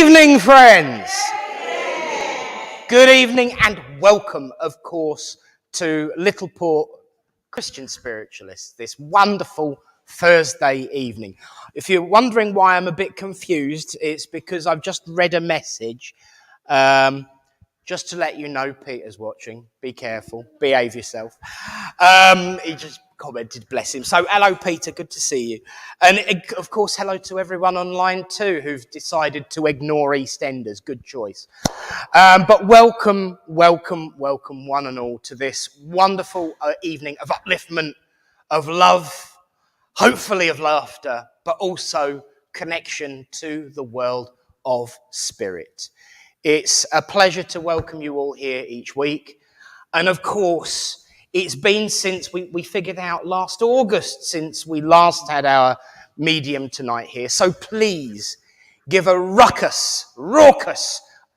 evening, friends. Good evening and welcome, of course, to Littleport Christian Spiritualists this wonderful Thursday evening. If you're wondering why I'm a bit confused, it's because I've just read a message. Just to let you know, Peter's watching. Be careful. Behave yourself. He just commented, bless him. So, hello, Peter. Good to see you. And, of course, hello to everyone online, too, who've decided to ignore EastEnders. Good choice. But welcome, one and all, to this wonderful evening of upliftment, of love, hopefully of laughter, but also connection to the world of spirit. It's a pleasure to welcome you all here each week. And of course, it's been since we figured out last August since we last had our medium tonight here. So please give a raucous,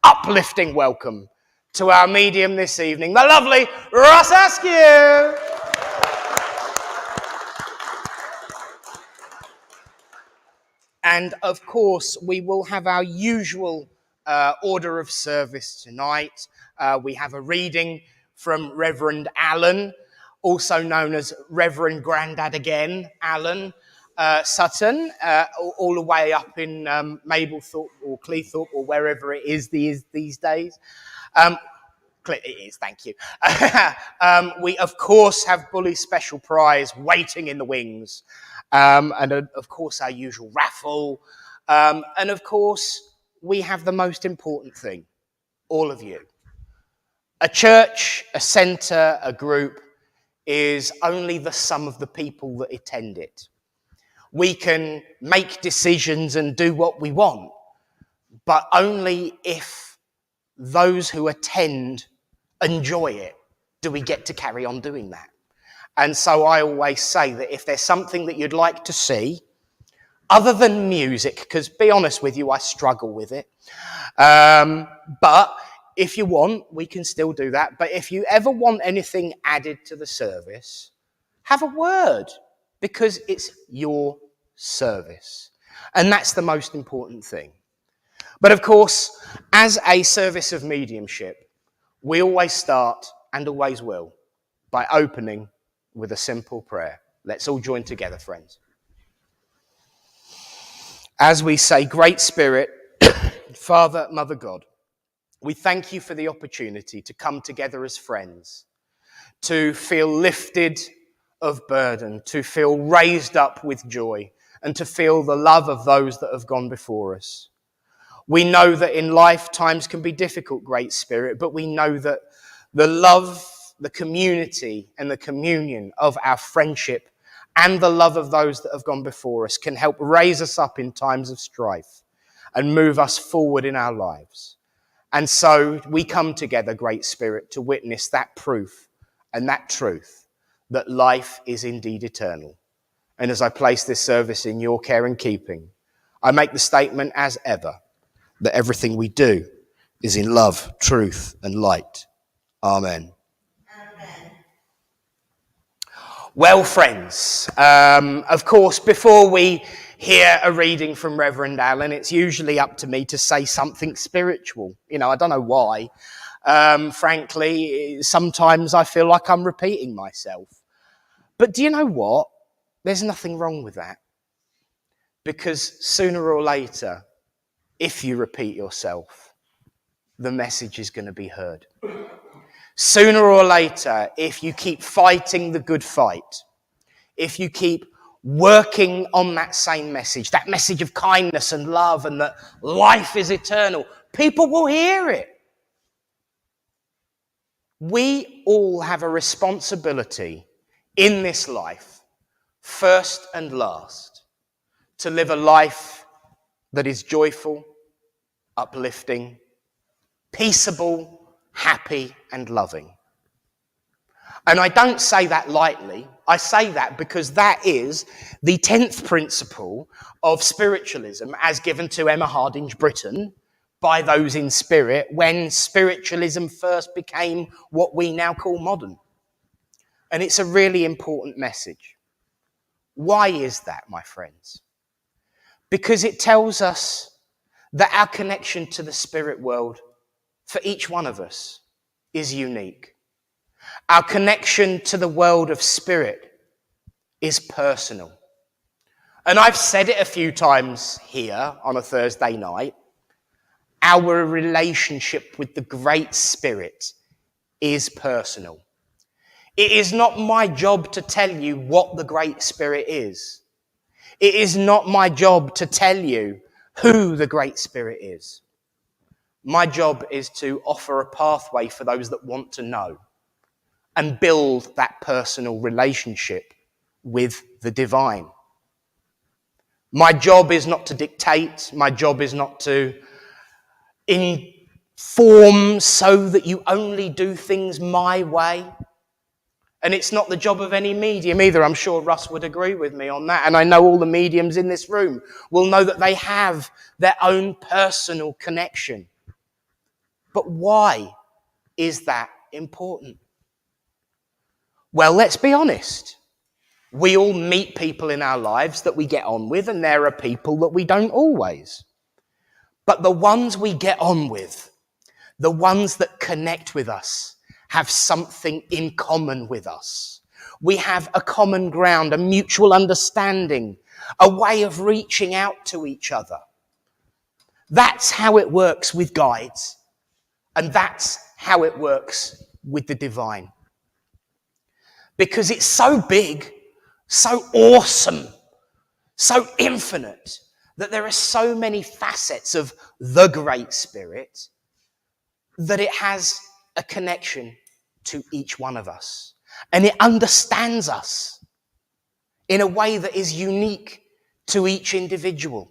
uplifting welcome to our medium this evening, the lovely Russ Askew. And of course, we will have our usual order of service tonight. We have a reading from Reverend Alan, also known as Reverend Grandad again, Alan Sutton, all the way up in Mablethorpe or Cleethorpe or wherever it is these days. It is, thank you. We, of course, have Bully's Special Prize waiting in the wings. And, of course, our usual raffle. And, of course, we have the most important thing, all of you. A church, a centre, a group is only the sum of the people that attend it. We can make decisions and do what we want, but only if those who attend enjoy it do we get to carry on doing that. And so I always say that if there's something that you'd like to see, other than music, because be honest with you, I struggle with it. But if you want, we can still do that. But if you ever want anything added to the service, have a word, because it's your service. And that's the most important thing. But of course, as a service of mediumship, we always start, and always will, by opening with a simple prayer. Let's all join together, friends. As we say, Great Spirit, Father, Mother God, we thank you for the opportunity to come together as friends, to feel lifted of burden, to feel raised up with joy, and to feel the love of those that have gone before us. We know that in life times can be difficult, Great Spirit, but we know that the love, the community, and the communion of our friendship and the love of those that have gone before us can help raise us up in times of strife and move us forward in our lives. And so we come together, Great Spirit, to witness that proof and that truth that life is indeed eternal. And as I place this service in your care and keeping, I make the statement as ever that everything we do is in love, truth, and light. Amen. Well, friends, of course, before we hear a reading from Reverend Alan, it's usually up to me to say something spiritual. You know, I don't know why. Frankly, sometimes I feel like I'm repeating myself. But do you know what? There's nothing wrong with that. Because sooner or later, if you repeat yourself, the message is going to be heard. Sooner or later, if you keep fighting the good fight, if you keep working on that same message, that message of kindness and love and that life is eternal, people will hear it. We all have a responsibility in this life, first and last, to live a life that is joyful, uplifting, peaceable, happy and loving. And I don't say that lightly. I say that because that is the 10th principle of spiritualism as given to Emma Hardinge Britten by those in spirit when spiritualism first became what we now call modern. And it's a really important message. Why is that, my friends? Because it tells us that our connection to the spirit world for each one of us is unique. Our connection to the world of spirit is personal. And I've said it a few times here on a Thursday night. Our relationship with the Great Spirit is personal. It is not my job to tell you what the Great Spirit is. It is not my job to tell you who the Great Spirit is. My job is to offer a pathway for those that want to know and build that personal relationship with the divine. My job is not to dictate. My job is not to inform so that you only do things my way. And it's not the job of any medium either. I'm sure Russ would agree with me on that. And I know all the mediums in this room will know that they have their own personal connection. But why is that important? Well, let's be honest. We all meet people in our lives that we get on with, and there are people that we don't always. But the ones we get on with, the ones that connect with us, have something in common with us. We have a common ground, a mutual understanding, a way of reaching out to each other. That's how it works with guides, and that's how it works with the divine. Because it's so big, so awesome, so infinite, that there are so many facets of the Great Spirit that it has a connection to each one of us. And it understands us in a way that is unique to each individual.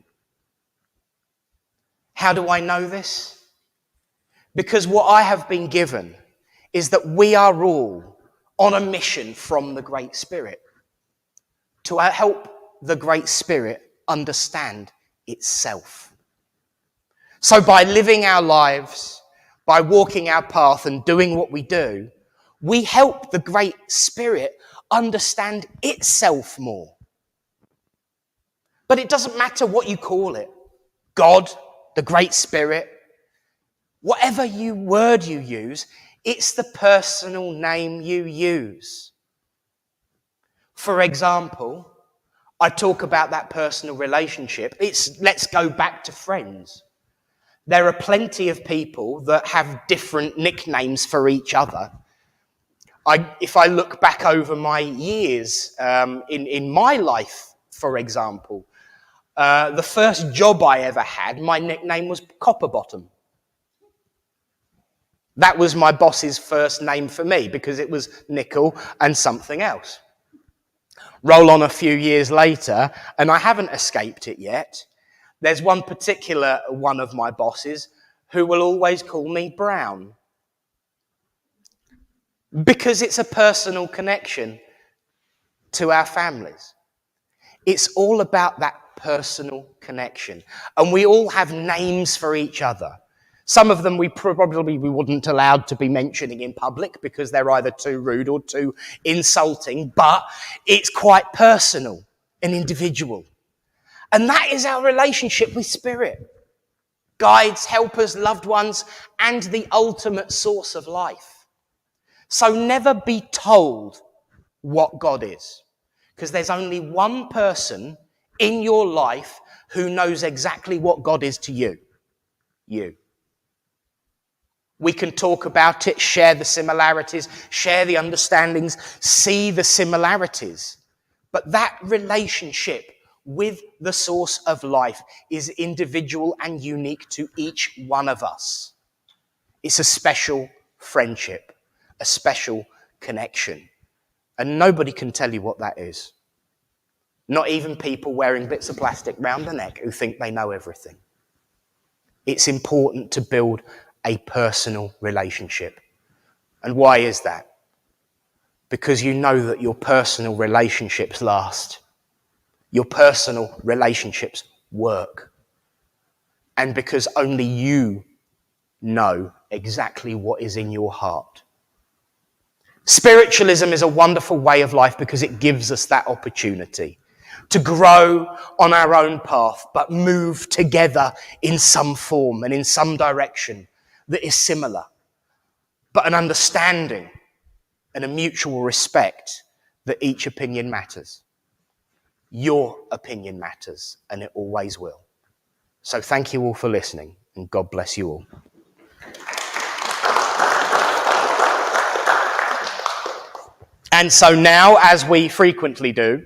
How do I know this? Because what I have been given is that we are all on a mission from the Great Spirit to help the Great Spirit understand itself. So by living our lives, by walking our path and doing what we do, we help the Great Spirit understand itself more. But it doesn't matter what you call it. God, the Great Spirit, whatever word you use, it's the personal name you use. For example, I talk about that personal relationship. Let's go back to friends. There are plenty of people that have different nicknames for each other. If I look back over my years in my life, for example, the first job I ever had, my nickname was Copperbottom. That was my boss's first name for me because it was nickel and something else. Roll on a few years later, and I haven't escaped it yet. There's one particular one of my bosses who will always call me Brown. Because it's a personal connection to our families. It's all about that personal connection. And we all have names for each other. Some of them we wouldn't allow to be mentioning in public because they're either too rude or too insulting, but it's quite personal and individual. And that is our relationship with Spirit. Guides, helpers, loved ones, and the ultimate source of life. So never be told what God is, because there's only one person in your life who knows exactly what God is to you. You. We can talk about it, share the similarities, share the understandings, see the similarities. But that relationship with the source of life is individual and unique to each one of us. It's a special friendship, a special connection. And nobody can tell you what that is. Not even people wearing bits of plastic round the neck who think they know everything. It's important to build a personal relationship. And why is that? Because you know that your personal relationships last. Your personal relationships work. And because only you know exactly what is in your heart. Spiritualism is a wonderful way of life because it gives us that opportunity. to grow on our own path, but move together in some form and in some direction that is similar, but an understanding and a mutual respect that each opinion matters. Your opinion matters, and it always will. So thank you all for listening, and God bless you all. And so now, as we frequently do,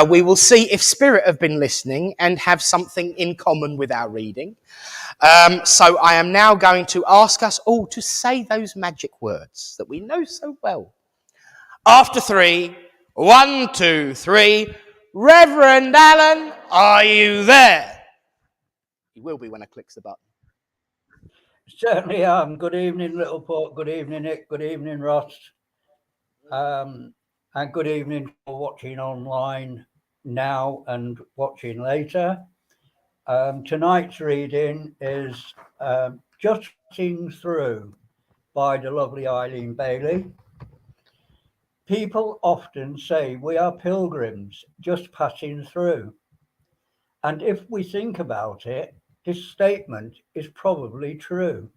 we will see if Spirit have been listening and have something in common with our reading. So I am now going to ask us all to say those magic words that we know so well. After 3, 1, 2, 3, Reverend Alan, are you there? He will be when I click the button. Certainly am. Good evening, Littleport. Good evening, Nick. Good evening, Ross. And good evening for watching online now and watching later. Tonight's reading is Just Passing Through by the lovely Eileen Bailey. People often say we are pilgrims just passing through. And if we think about it, this statement is probably true.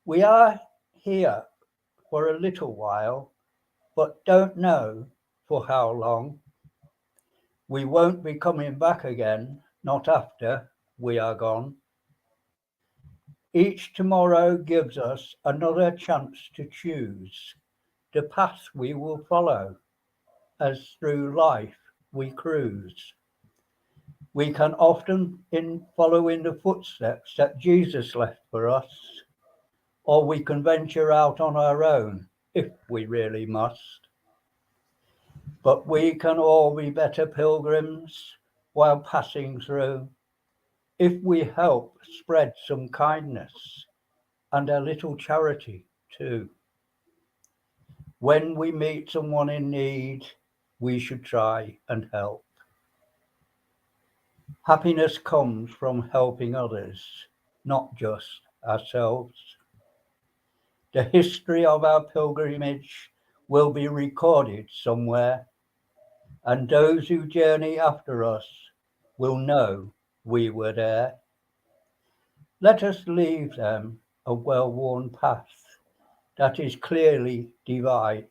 We are here for a little while, but don't know for how long. We won't be coming back again, not after we are gone. Each tomorrow gives us another chance to choose the path we will follow as through life we cruise. We can often follow in the footsteps that Jesus left for us, or we can venture out on our own if we really must. But we can all be better pilgrims while passing through if we help spread some kindness and a little charity too. When we meet someone in need, we should try and help. Happiness comes from helping others, not just ourselves. The history of our pilgrimage will be recorded somewhere, and those who journey after us will know we were there. Let us leave them a well-worn path that is clearly defined,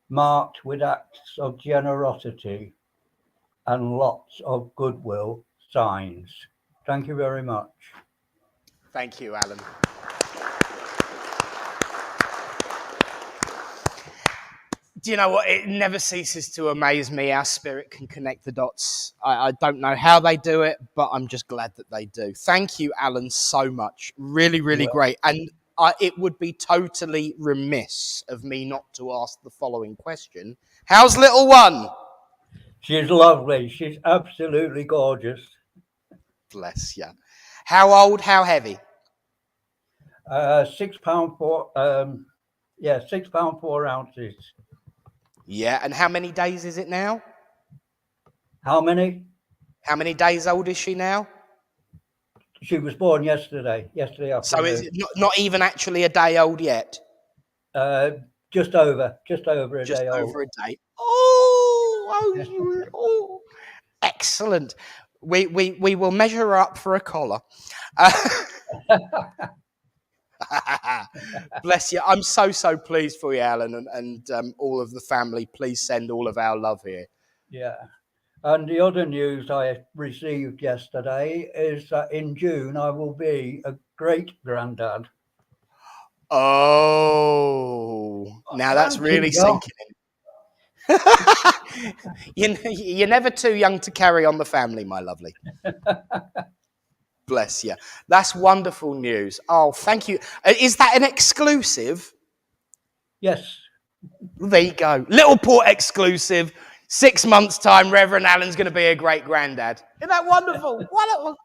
marked with acts of generosity and lots of goodwill signs. Thank you very much. Thank you, Alan. Do you know what? It never ceases to amaze me how Spirit can connect the dots. I don't know how they do it, but I'm just glad that they do. Thank you, Alan, so much. Really, really great. And it would be totally remiss of me not to ask the following question. How's little one? She's lovely. She's absolutely gorgeous. Bless you. How old? How heavy? £6 £6 4 ounces. Yeah, and how many days is it now? How many? How many days old is she now? She was born yesterday afternoon. So is it not even actually a day old yet? Just over a day old. Just over a day. Oh, excellent. We will measure her up for a collar. Bless you. I'm so pleased for you, Alan, and all of the family. Please send all of our love here. Yeah. And the other news I received yesterday is that in June I will be a great-granddad. Oh, now that's really sinking in. You're never too young to carry on the family, my lovely. Bless you. That's wonderful news. Oh, thank you. Is that an exclusive? Yes. There you go. Littleport exclusive. 6 months' time, Reverend Alan's going to be a great-granddad. Isn't that wonderful? Wonderful.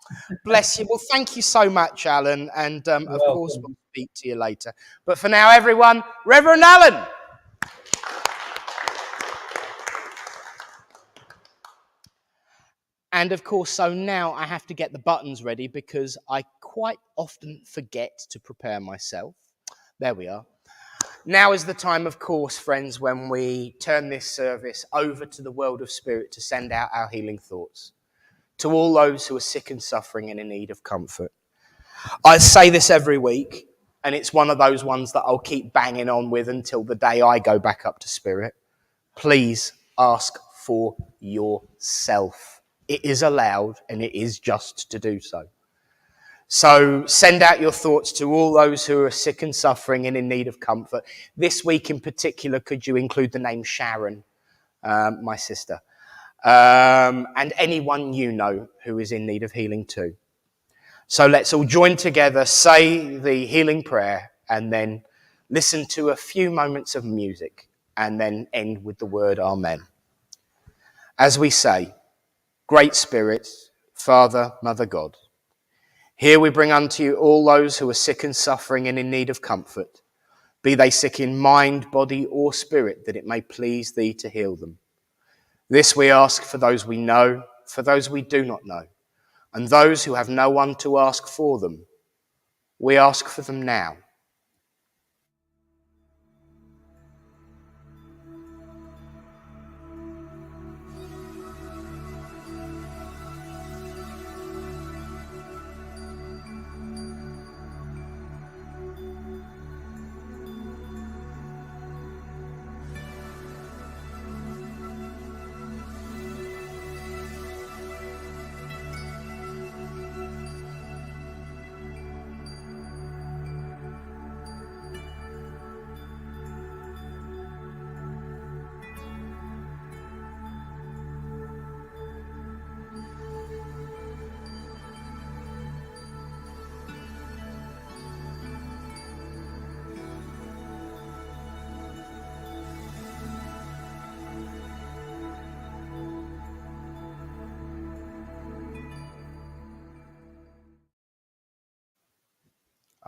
Bless you. Well, thank you so much, Alan. And, of course, we'll speak to you later. But for now, everyone, Reverend Alan. And, of course, so now I have to get the buttons ready because I quite often forget to prepare myself. There we are. Now is the time, of course, friends, when we turn this service over to the world of spirit to send out our healing thoughts to all those who are sick and suffering and in need of comfort. I say this every week, and it's one of those ones that I'll keep banging on with until the day I go back up to spirit. Please ask for yourself. It is allowed, and it is just to do so. So send out your thoughts to all those who are sick and suffering and in need of comfort. This week in particular, could you include the name Sharon, my sister, and anyone you know who is in need of healing too. So let's all join together, say the healing prayer, and then listen to a few moments of music, and then end with the word Amen. As we say, Great Spirit, Father, Mother God, here we bring unto you all those who are sick and suffering and in need of comfort, be they sick in mind, body, or spirit, that it may please thee to heal them. This we ask for those we know, for those we do not know, and those who have no one to ask for them. We ask for them now.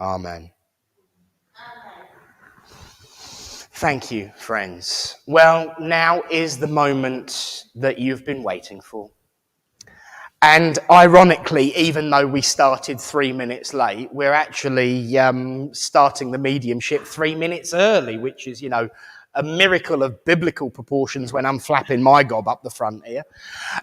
Amen. Thank you, friends. Well, now is the moment that you've been waiting for. And ironically, even though we started 3 minutes late, we're actually starting the mediumship 3 minutes early, which is, a miracle of biblical proportions when I'm flapping my gob up the front here.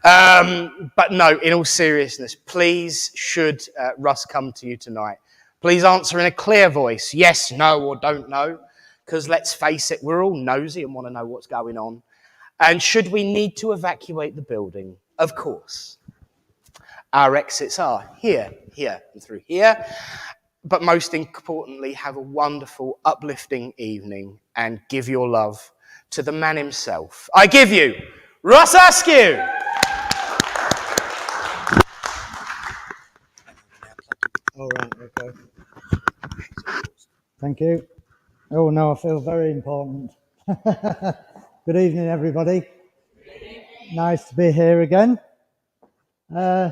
But no, in all seriousness, please, should Russ come to you tonight, please answer in a clear voice, yes, no, or don't know, because let's face it, we're all nosy and want to know what's going on. And should we need to evacuate the building, of course, our exits are here, and through here. But most importantly, have a wonderful, uplifting evening and give your love to the man himself. I give you Russ Askew. All right, okay. Thank you. Oh, no, I feel very important. Good evening, everybody. Good evening. Nice to be here again. I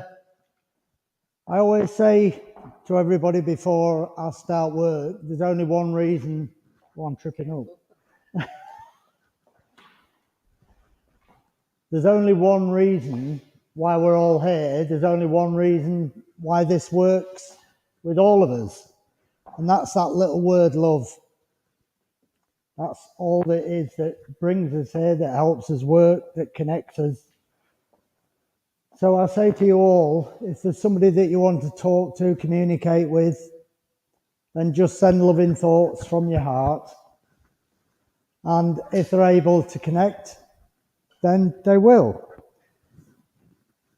always say to everybody before I start work, there's only one reason. Oh, I'm tripping up. There's only one reason why we're all here. There's only one reason why this works with all of us. And that's that little word, love. That's all that is that brings us here, that helps us work, that connects us. So I say to you all, if there's somebody that you want to talk to, communicate with, then just send loving thoughts from your heart. And if they're able to connect, then they will.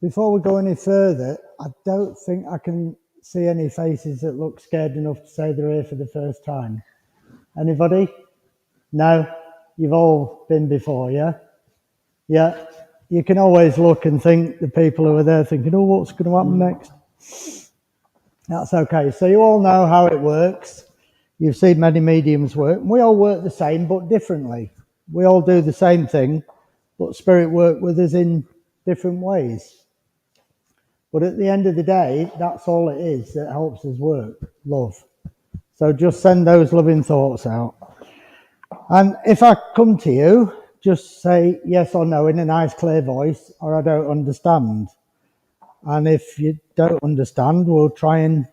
Before we go any further, I don't think I can see any faces that look scared enough to say they're here for the first time. Anybody? No? You've all been before, yeah? Yeah. You can always look and think the people who are there thinking, oh, what's going to happen next? That's okay. So you all know how it works. You've seen many mediums work. We all work the same, but differently. We all do the same thing, but spirit work with us in different ways. But at the end of the day, that's all it is that helps us work, love. So just send those loving thoughts out. And if I come to you, just say yes or no in a nice clear voice, or I don't understand. And if you don't understand, we'll try and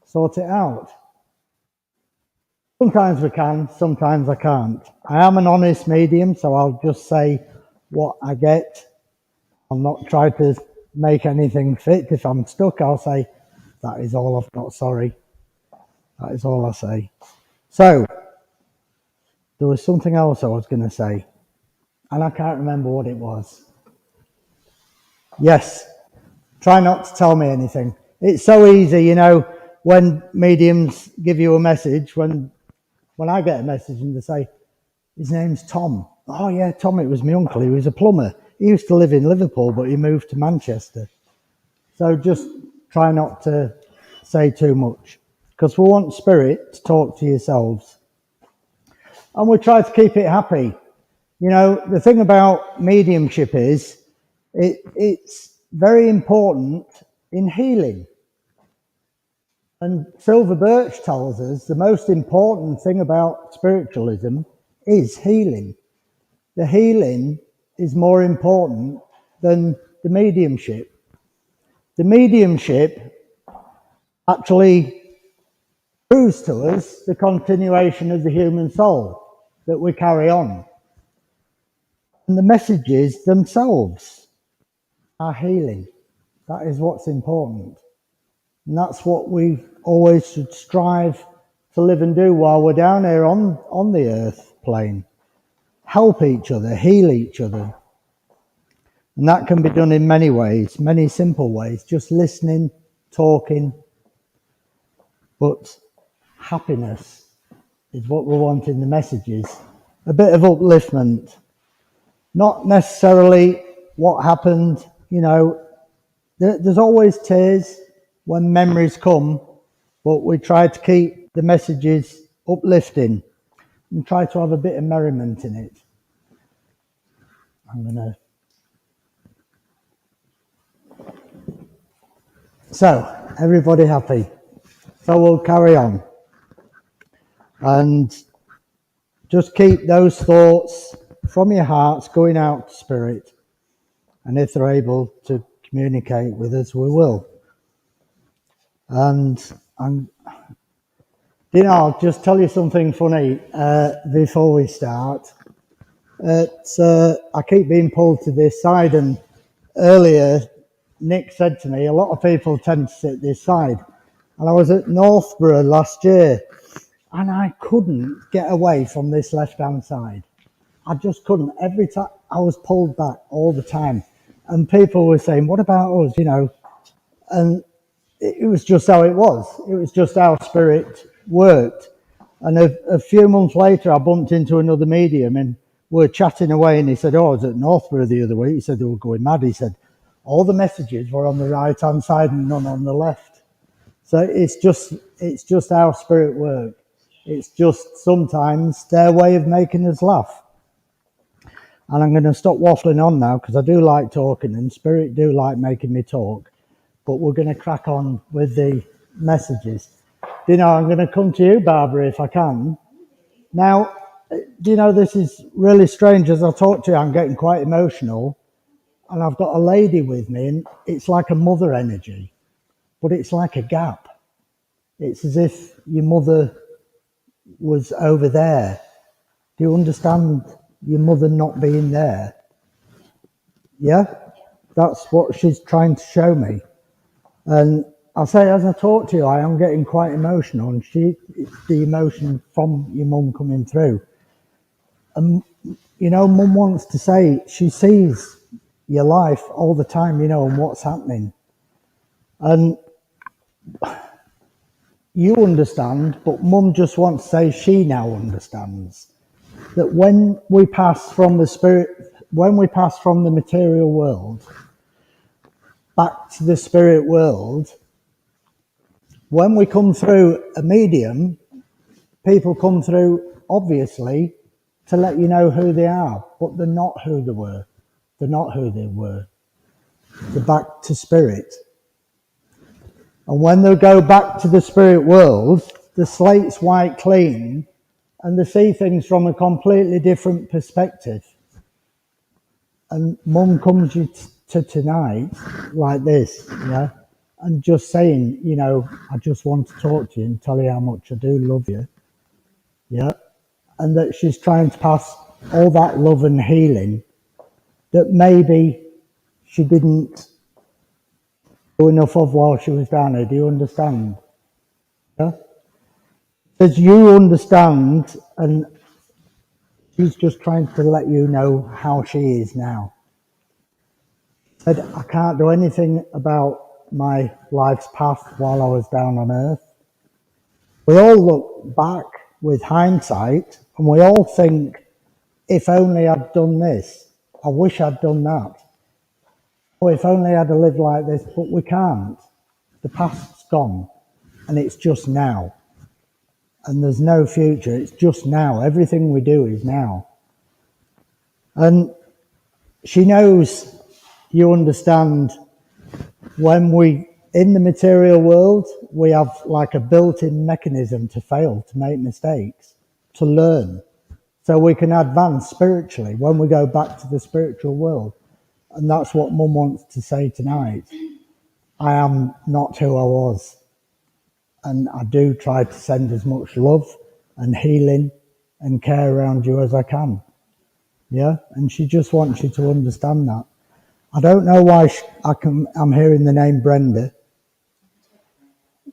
sort it out. Sometimes we can, sometimes I can't. I am an honest medium, so I'll just say what I get. I'll not try to make anything fit. If I'm stuck, I'll say, that is all I've got, sorry. That is all I say. So, there was something else I was going to say, and I can't remember what it was. Yes, try not to tell me anything. It's so easy, you know, when mediums give you a message, when I get a message and they say, his name's Tom. Oh yeah, Tom, it was my uncle. He was a plumber. He used to live in Liverpool, but he moved to Manchester. So just try not to say too much, because we want spirit to talk to yourselves. And we try to keep it happy. You know, the thing about mediumship is it's very important in healing. And Silver Birch tells us the most important thing about spiritualism is healing. The healing is more important than the mediumship. The mediumship actually proves to us the continuation of the human soul that we carry on. And the messages themselves are healing. That is what's important. And that's what we always should strive to live and do while we're down here on the earth plane. Help each other, heal each other. And that can be done in many ways, many simple ways, just listening, talking. But happiness is what we want in the messages. A bit of upliftment. Not necessarily what happened, you know. There's always tears when memories come, but we try to keep the messages uplifting and try to have a bit of merriment in it. So, everybody happy? So we'll carry on. And just keep those thoughts from your hearts going out to spirit. And if they're able to communicate with us, we will. And you know, I'll just tell you something funny before we start. I keep being pulled to this side, and earlier Nick said to me, a lot of people tend to sit this side. And I was at Northborough last year, and I couldn't get away from this left-hand side. I just couldn't. Every time I was pulled back all the time. And people were saying, what about us, you know? And it was just how it was. It was just how spirit worked. And a few months later, I bumped into another medium, and we were chatting away, and he said, oh, I was at Northborough the other week. He said they were going mad. He said, all the messages were on the right-hand side and none on the left. So it's just how spirit works. It's just sometimes their way of making us laugh. And I'm going to stop waffling on now, because I do like talking, and spirit do like making me talk. But we're going to crack on with the messages. You know, I'm going to come to you, Barbara, if I can. Now, do you know, this is really strange. As I talk to you, I'm getting quite emotional. And I've got a lady with me, and it's like a mother energy. But it's like a gap. It's as if your mother was over there. Do you understand your mother not being there? Yeah? That's what she's trying to show me. And I say, as I talk to you, I am getting quite emotional, and it's the emotion from your mum coming through. And, you know, mum wants to say she sees your life all the time, you know, and what's happening. And you understand, but mum just wants to say she now understands that when we pass from the material world back to the spirit world, when we come through a medium, people come through, obviously, to let you know who they are, but they're not who they were. They're not who they were. They're back to spirit. And when they go back to the spirit world, the slate's wiped clean, and they see things from a completely different perspective. And mum comes to tonight like this, yeah, and just saying, you know, I just want to talk to you and tell you how much I do love you. yeah, and that she's trying to pass all that love and healing that maybe she didn't do enough of while she was down here. Do you understand? Yeah? As you understand, and she's just trying to let you know how she is now. Said, I can't do anything about my life's path while I was down on earth. We all look back with hindsight and we all think, if only I'd done this, I wish I'd done that. Or if only I'd have lived like this, but we can't. The past's gone and it's just now. And there's no future, it's just now. Everything we do is now. And she knows you understand when we, in the material world, we have like a built-in mechanism to fail, to make mistakes, to learn. So we can advance spiritually when we go back to the spiritual world. And that's what Mum wants to say tonight. I am not who I was. And I do try to send as much love and healing and care around you as I can. Yeah? And she just wants you to understand that. I don't know why I'm hearing the name Brenda.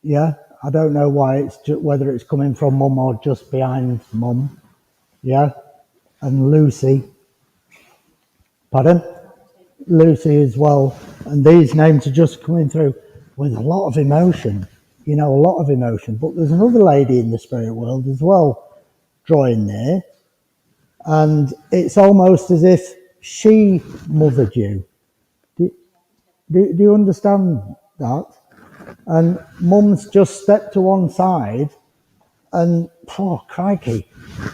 Yeah? I don't know why, whether it's coming from Mum or just behind Mum. Yeah? And Lucy. Pardon? Lucy as well. And these names are just coming through with a lot of emotion. You know, a lot of emotion. But there's another lady in the spirit world as well drawing there. And it's almost as if she mothered you. Do you understand that? And Mum's just stepped to one side and, oh, crikey,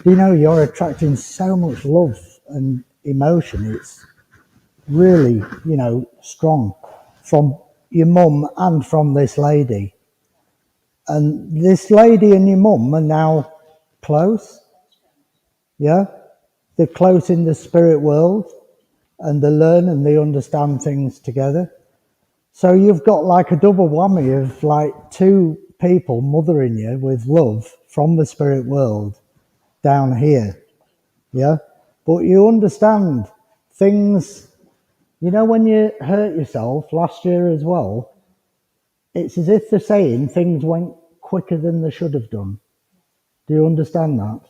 you know, you're attracting so much love and emotion. It's really, you know, strong from your mum and from this lady. And this lady and your mum are now close. Yeah? They're close in the spirit world and they learn and they understand things together. So you've got like a double whammy of like two people mothering you with love from the spirit world down here. Yeah? But you understand things, you know, when you hurt yourself last year as well, it's as if they're saying things went quicker than they should have done. Do you understand that?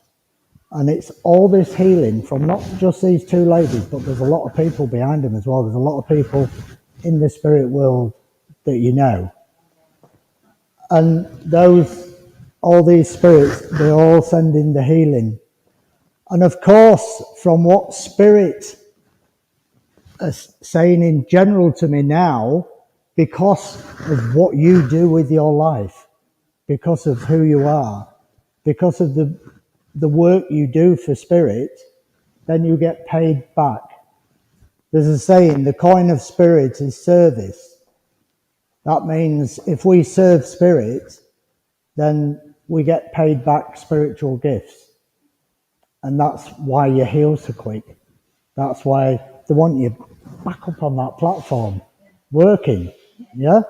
And it's all this healing from not just these two ladies, but there's a lot of people behind them as well. There's a lot of people in the spirit world that you know. And all these spirits, they're all sending the healing. And of course, from what Spirit is saying in general to me now, because of what you do with your life, because of who you are, because of the work you do for Spirit, then you get paid back. There's a saying, the coin of Spirit is service. That means if we serve Spirit, then we get paid back spiritual gifts. And that's why you heal so quick. That's why they want you back up on that platform, working. Yeah?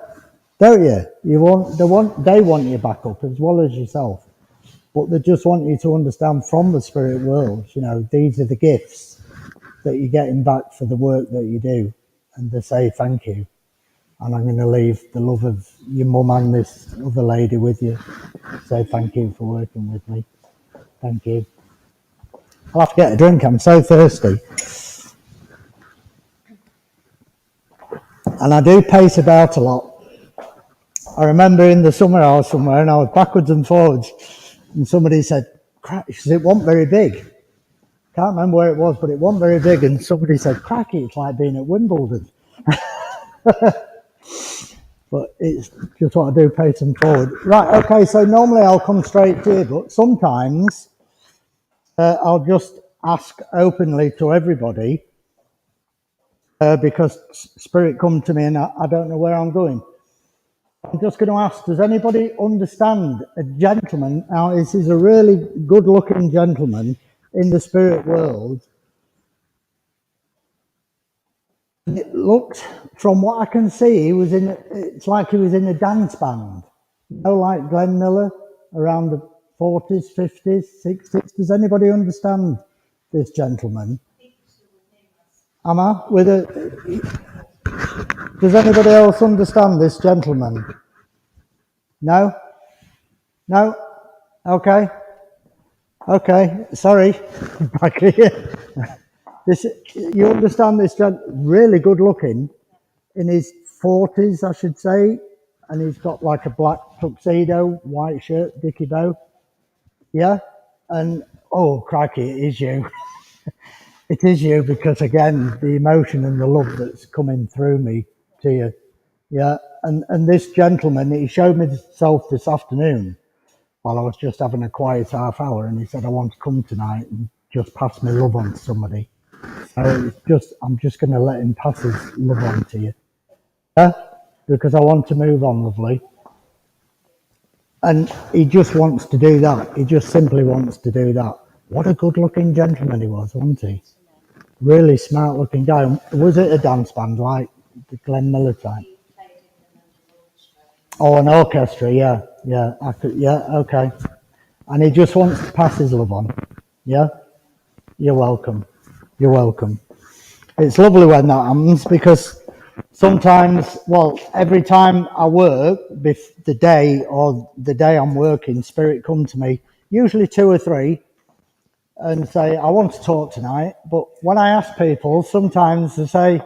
Don't you? They want you back up as well as yourself. But they just want you to understand from the spirit world, you know, these are the gifts that you're getting back for the work that you do. And they say thank you. And I'm going to leave the love of your mum and this other lady with you. Say thank you for working with me. Thank you. I'll have to get a drink. I'm so thirsty. And I do pace about a lot. I remember in the summer I was somewhere and I was backwards and forwards. And somebody said, it wasn't very big. Can't remember where it was, but it wasn't very big. And somebody said, cracky, it's like being at Wimbledon. But it's just what I do, pace and forward. Right, okay, so normally I'll come straight to you, but sometimes I'll just ask openly to everybody because Spirit come to me and I don't know where I'm going. I'm just going to ask, does anybody understand a gentleman? Now, this is a really good-looking gentleman in the spirit world. It looked, from what I can see, it's like he was in a dance band. You know, like Glenn Miller around the 40s, 50s, 60s. Does anybody understand this gentleman? Am I? Does anybody else understand this gentleman? No? No? Okay. Okay. Sorry. Back here. You understand this gentleman? Really good looking. In his 40s, I should say. And he's got like a black tuxedo, white shirt, dicky bow. Yeah? And, oh, crikey, it is you. It is you, because again, the emotion and the love that's coming through me to you. Yeah, and this gentleman, he showed me himself this afternoon while I was just having a quiet half hour, and he said, I want to come tonight and just pass my love on to somebody. So I'm just going to let him pass his love on to you. Yeah, because I want to move on, lovely. And he just wants to do that. He just simply wants to do that. What a good looking gentleman he was, wasn't he? Really smart looking guy. Was it a dance band like the Glenn Miller type? Oh, an orchestra, yeah. Okay. And he just wants to pass his love on. Yeah? You're welcome. You're welcome. It's lovely when that happens, because sometimes, well, every time I work, the day I'm working, Spirit come to me, usually 2 or 3, and say, I want to talk tonight. But when I ask people, sometimes they say,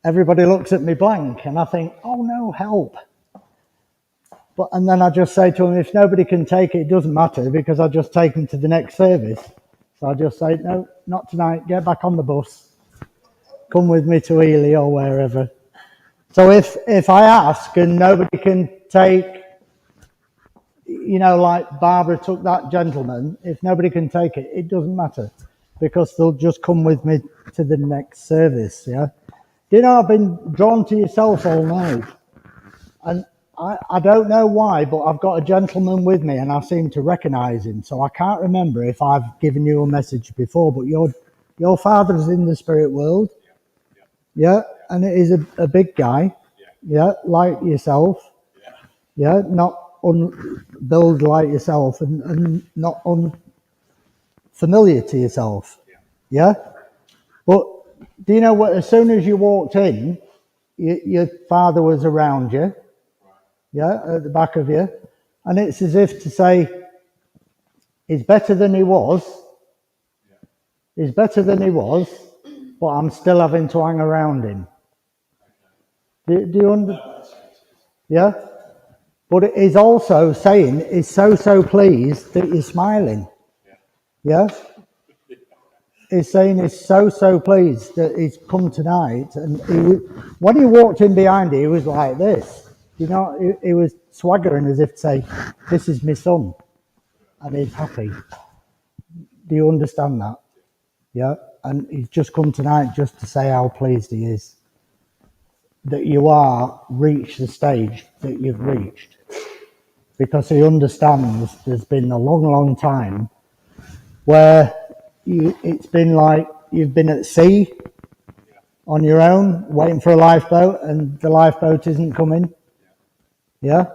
everybody looks at me blank, and I think, oh no, help. And then I just say to them, if nobody can take it, it doesn't matter, because I just take them to the next service. So I just say, no, not tonight, get back on the bus. Come with me to Ely or wherever. So if I ask and nobody can take, like Barbara took that gentleman, if nobody can take it, it doesn't matter, because they'll just come with me to the next service, yeah? I've been drawn to yourself all night. And I don't know why, but I've got a gentleman with me and I seem to recognise him. So I can't remember if I've given you a message before, but your father's in the spirit world. Yeah, and it is a big guy. Yeah, like yourself. Yeah, not build like yourself and not unfamiliar to yourself. Yeah, but do you know what? As soon as you walked in, your father was around you. Yeah, at the back of you. And it's as if to say, he's better than he was. He's better than he was, but I'm still having to hang around him. Do you understand? Yeah? But it is also saying he's so pleased that you're smiling. Yeah? He's saying he's so pleased that he's come tonight. And when he walked in behind you, he was like this. He was swaggering as if to say, this is my son. And he's happy. Do you understand that? Yeah? And he's just come tonight just to say how pleased he is that you are reached the stage that you've reached. Because he understands there's been a long time where it's been like you've been at sea on your own, waiting for a lifeboat, and the lifeboat isn't coming. Yeah?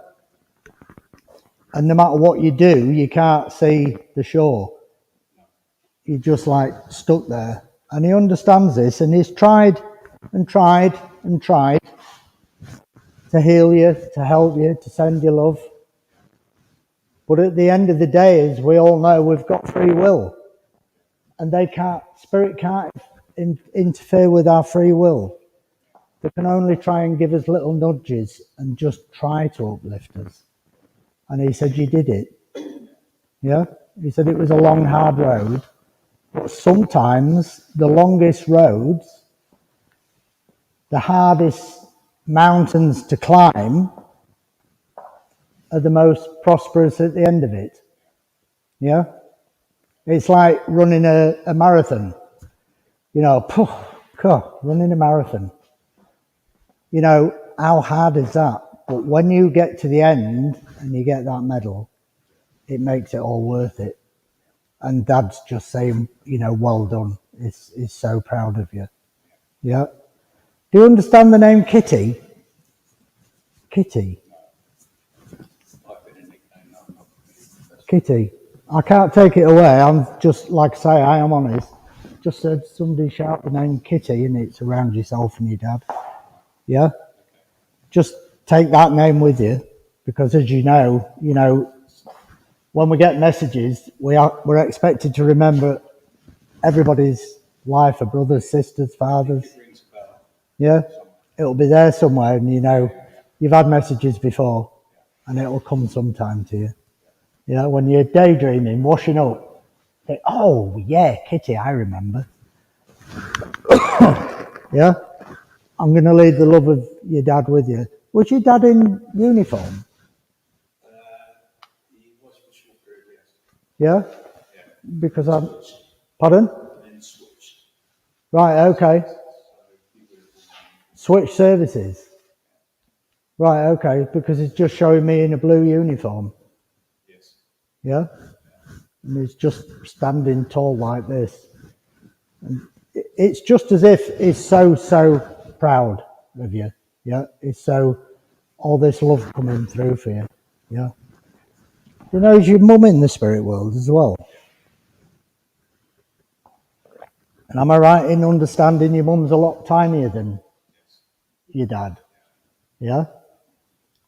And no matter what you do, you can't see the shore. You're just like stuck there. And he understands this, and he's tried and tried and tried to heal you, to help you, to send you love. But at the end of the day, as we all know, we've got free will. And Spirit can't interfere with our free will. They can only try and give us little nudges and just try to uplift us. And he said, you did it. Yeah? He said it was a long, hard road. But sometimes the longest roads, the hardest mountains to climb, are the most prosperous at the end of it. Yeah? It's like running a marathon. Running a marathon. How hard is that? But when you get to the end and you get that medal, it makes it all worth it. And Dad's just saying, well done. He's so proud of you. Yeah. Do you understand the name Kitty? Kitty. Kitty. I can't take it away. I'm just, like I say, I am honest. Just heard somebody shout the name Kitty, and it's around yourself and your dad. Yeah? Just take that name with you, because as you know, when we get messages, we're expected to remember everybody's life, of brothers, sisters, fathers. Yeah? It'll be there somewhere, and you've had messages before, and it'll come sometime to you. When you're daydreaming, washing up, think, oh, yeah, Kitty, I remember. Yeah? I'm going to leave the love of your dad with you. Was your dad in uniform? He was for a short period, yes. Yeah? Because I'm... Pardon? And then switched. Right, okay. Switch services? Right, okay, because it's just showing me in a blue uniform. Yes. Yeah? And he's just standing tall like this. And it's just as if he's so proud of you. Yeah? It's so... all this love coming through for you. Yeah? Is your mum in the spirit world as well? And am I right in understanding your mum's a lot tinier than your dad? Yeah?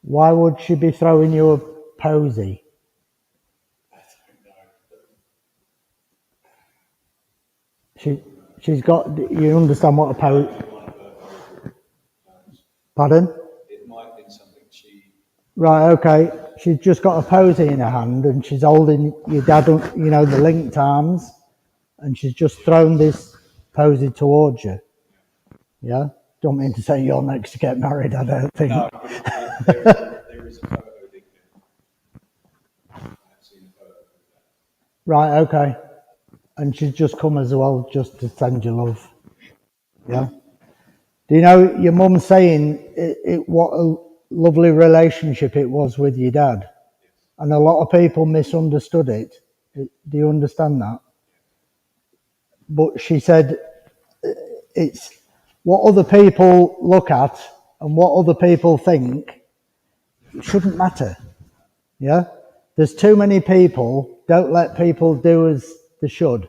Why would she be throwing you a posy? I don't know. She's got, you understand what a posy... Pardon? It might have been something she... Right, okay. She's just got a posy in her hand, and she's holding your dad, the linked arms, and she's just thrown this posy towards you. Yeah? Don't mean to say you're next to get married, I don't think. No, but there is a photo of it. I've seen a photo of that. Right, okay. And she's just come as well just to send you love. Yeah? Do you know your mum saying what a lovely relationship it was with your dad? And a lot of people misunderstood it. Do you understand that? But she said it's what other people look at and what other people think, it shouldn't matter. Yeah? There's too many people. Don't let people do as they should.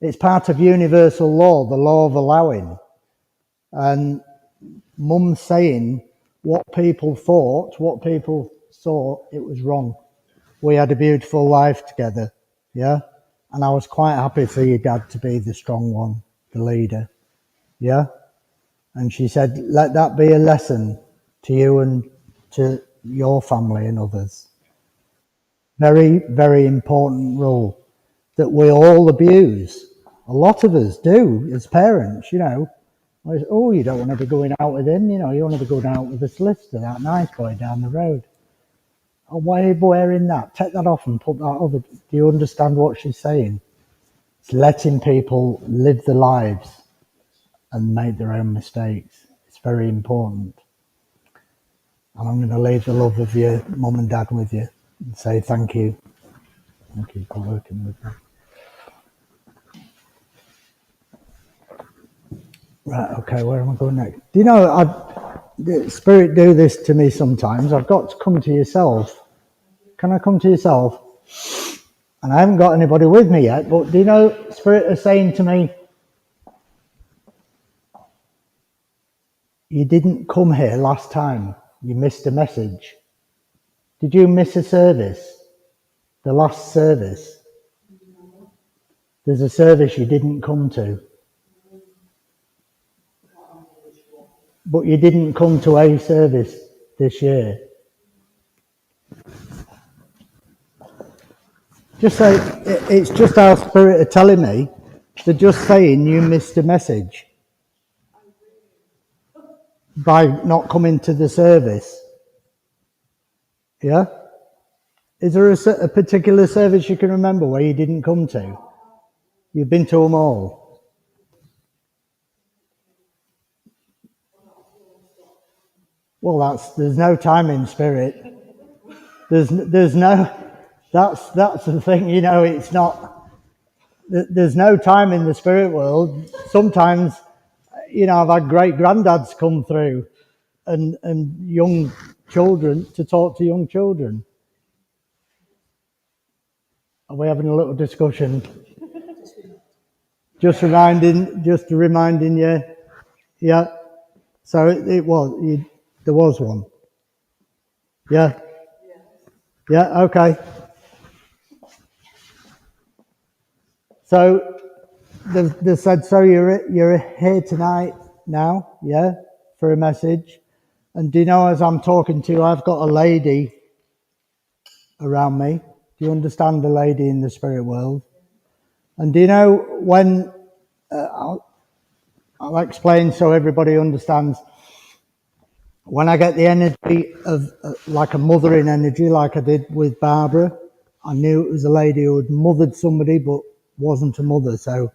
It's part of universal law, the law of allowing. And mum saying what people thought, what people saw, it was wrong. We had a beautiful life together. Yeah? And I was quite happy for your dad to be the strong one, the leader. Yeah? And she said, let that be a lesson to you and to your family and others. Very, very important rule that we all abuse. A lot of us do as parents, Oh, you don't want to be going out with him, you want to be going out with the solicitor, that nice boy down the road. Oh, why are you wearing that? Take that off and put that over. Do you understand what she's saying? It's letting people live their lives and make their own mistakes. It's very important. And I'm going to leave the love of your mum and dad with you and say thank you. Thank you for working with me. Right, okay, where am I going next? Do you know, the Spirit do this to me sometimes. I've got to come to yourself. Can I come to yourself? And I haven't got anybody with me yet, but do you know, Spirit is saying to me, you didn't come here last time. You missed a message. Did you miss a service? The last service? There's a service you didn't come to. But you didn't come to a service this year. Just say, it's just our Spirit are telling me, they're just saying you missed a message by not coming to the service. Yeah? Is there a particular service you can remember where you didn't come to? You've been to them all. Well, there's no time in Spirit. There's no, that's the thing, it's not, there's no time in the Spirit world. Sometimes, I've had great granddads come through and young children to talk to young children. Are we having a little discussion? Just reminding you. Yeah. So it was, there was one. Yeah. Yeah, okay. So they said, so you're here tonight now, yeah, for a message. And do you know, as I'm talking to you, I've got a lady around me. Do you understand the lady in the spirit world? And do you know when, I'll explain so everybody understands. When I get the energy of like a mothering energy, like I did with Barbara, I knew it was a lady who had mothered somebody but wasn't a mother. So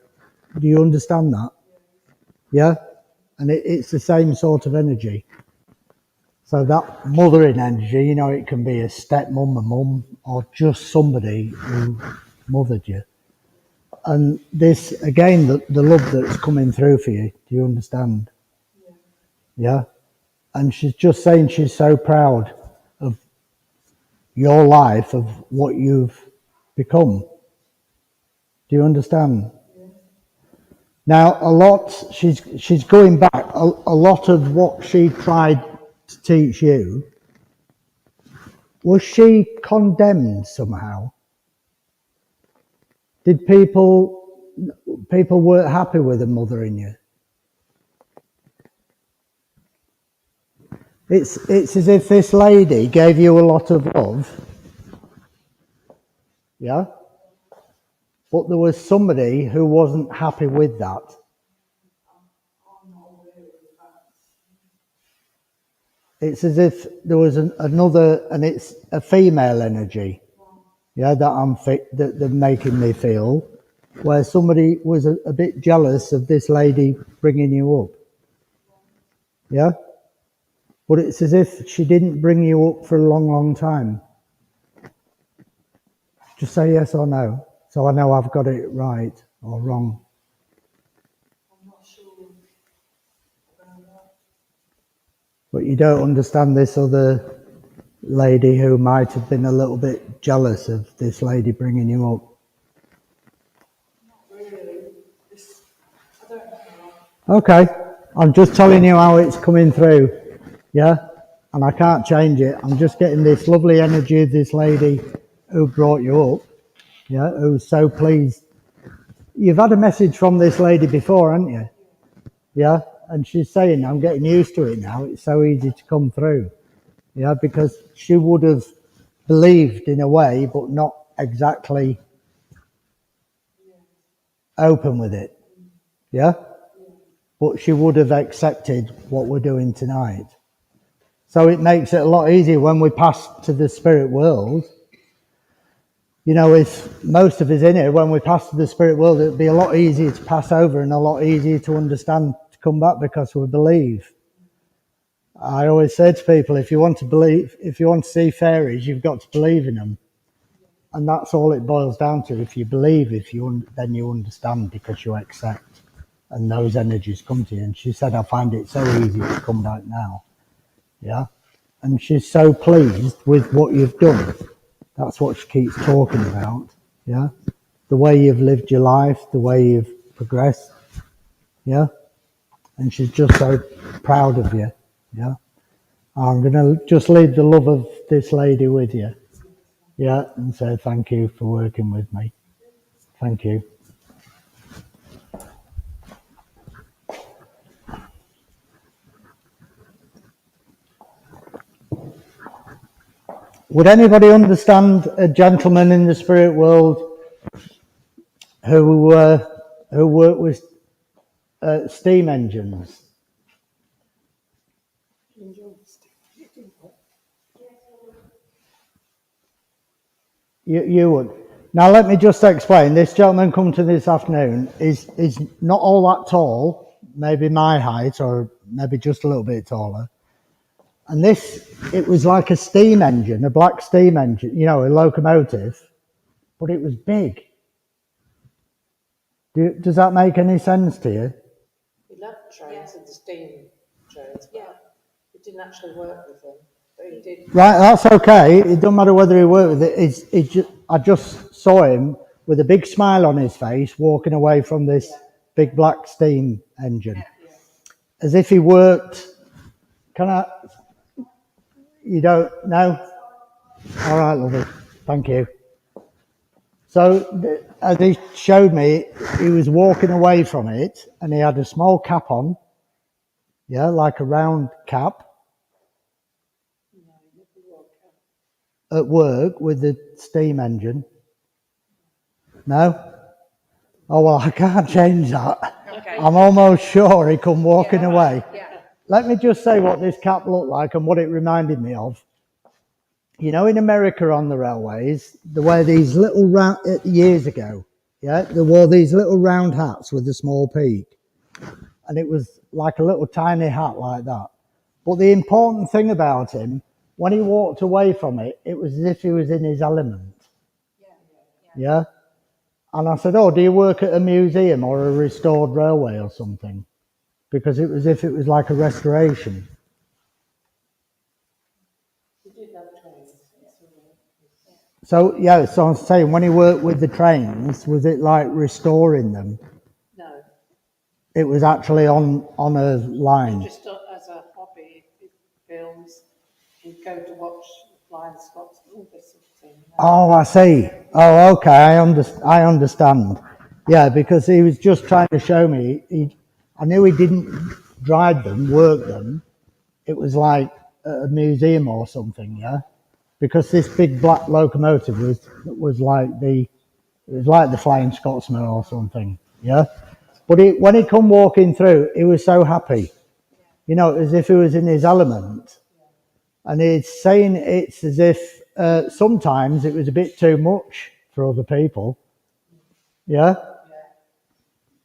do you understand that? Yeah? And it's the same sort of energy. So that mothering energy, you know, it can be a stepmom, a mum, or just somebody who mothered you. And this, again, the love that's coming through for you, do you understand? Yeah? And she's just saying she's so proud of your life, of what you've become. Do you understand? Now, she's going back, a lot of what she tried to teach you, was she condemned somehow? Did people weren't happy with her mothering you? It's as if this lady gave you a lot of love, yeah? But there was somebody who wasn't happy with that. It's as if there was another, and it's a female energy, yeah, that they're making me feel, where somebody was a bit jealous of this lady bringing you up, yeah. But it's as if she didn't bring you up for a long, long time. Just say yes or no, so I know I've got it right or wrong. I'm not sure about that. But you don't understand this other lady who might have been a little bit jealous of this lady bringing you up. Not really. I don't know. Okay, I'm just telling you how it's coming through, yeah? And I can't change it. I'm just getting this lovely energy of this lady who brought you up, yeah, who's so pleased. You've had a message from this lady before, haven't you? Yeah, and she's saying, I'm getting used to it now. It's so easy to come through, yeah, because she would have believed in a way, but not exactly open with it, yeah? But she would have accepted what we're doing tonight. So it makes it a lot easier when we pass to the spirit world. You know, if most of us in here, when we pass to the spirit world, it'd be a lot easier to pass over and a lot easier to understand, to come back, because we believe. I always say to people, if you want to see fairies, you've got to believe in them. And that's all it boils down to. If you believe, then you understand, because you accept. And those energies come to you. And she said, I find it so easy to come back now. Yeah. And she's so pleased with what you've done. That's what she keeps talking about. Yeah. The way you've lived your life, the way you've progressed. Yeah. And she's just so proud of you. Yeah. I'm going to just leave the love of this lady with you. Yeah. And say thank you for working with me. Thank you. Would anybody understand a gentleman in the spirit world who worked with steam engines? You would. Now let me just explain. This gentleman come to this afternoon is not all that tall, maybe my height or maybe just a little bit taller. And it was like a steam engine, a black steam engine, you know, a locomotive, but it was big. Does that make any sense to you? He loved trains and the steam trains, but it didn't actually work with him. But he did. Right, that's okay. It doesn't matter whether he worked with it. I just saw him with a big smile on his face walking away from this big black steam engine. As if he worked. Can I? You don't know? All right, lovely. Thank you. So as he showed me, he was walking away from it and he had a small cap on. Yeah, like a round cap. At work with the steam engine. No? Oh, well, I can't change that. Okay. I'm almost sure he come walking away. Yeah. Let me just say what this cap looked like and what it reminded me of. You know, in America on the railways, they wear these little round, years ago, yeah, they wore these little round hats with a small peak. And it was like a little tiny hat like that. But the important thing about him, when he walked away from it, it was as if he was in his element. Yeah? And I said, oh, do you work at a museum or a restored railway or something? Because it was as if it was like a restoration. So, yeah, so I'm saying, when he worked with the trains, was it like restoring them? No. It was actually on a line. Just as a hobby, films, he'd go to watch Flying Scots, all this sort of thing. Oh, I see. Oh, okay, I understand. Yeah, because he was just trying to show me, I knew he didn't drive them, work them. It was like a museum or something, yeah? Because this big black locomotive was like the Flying Scotsman or something, yeah? But when he come walking through, he was so happy, you know, as if he was in his element. And he's saying it's as if sometimes it was a bit too much for other people, yeah?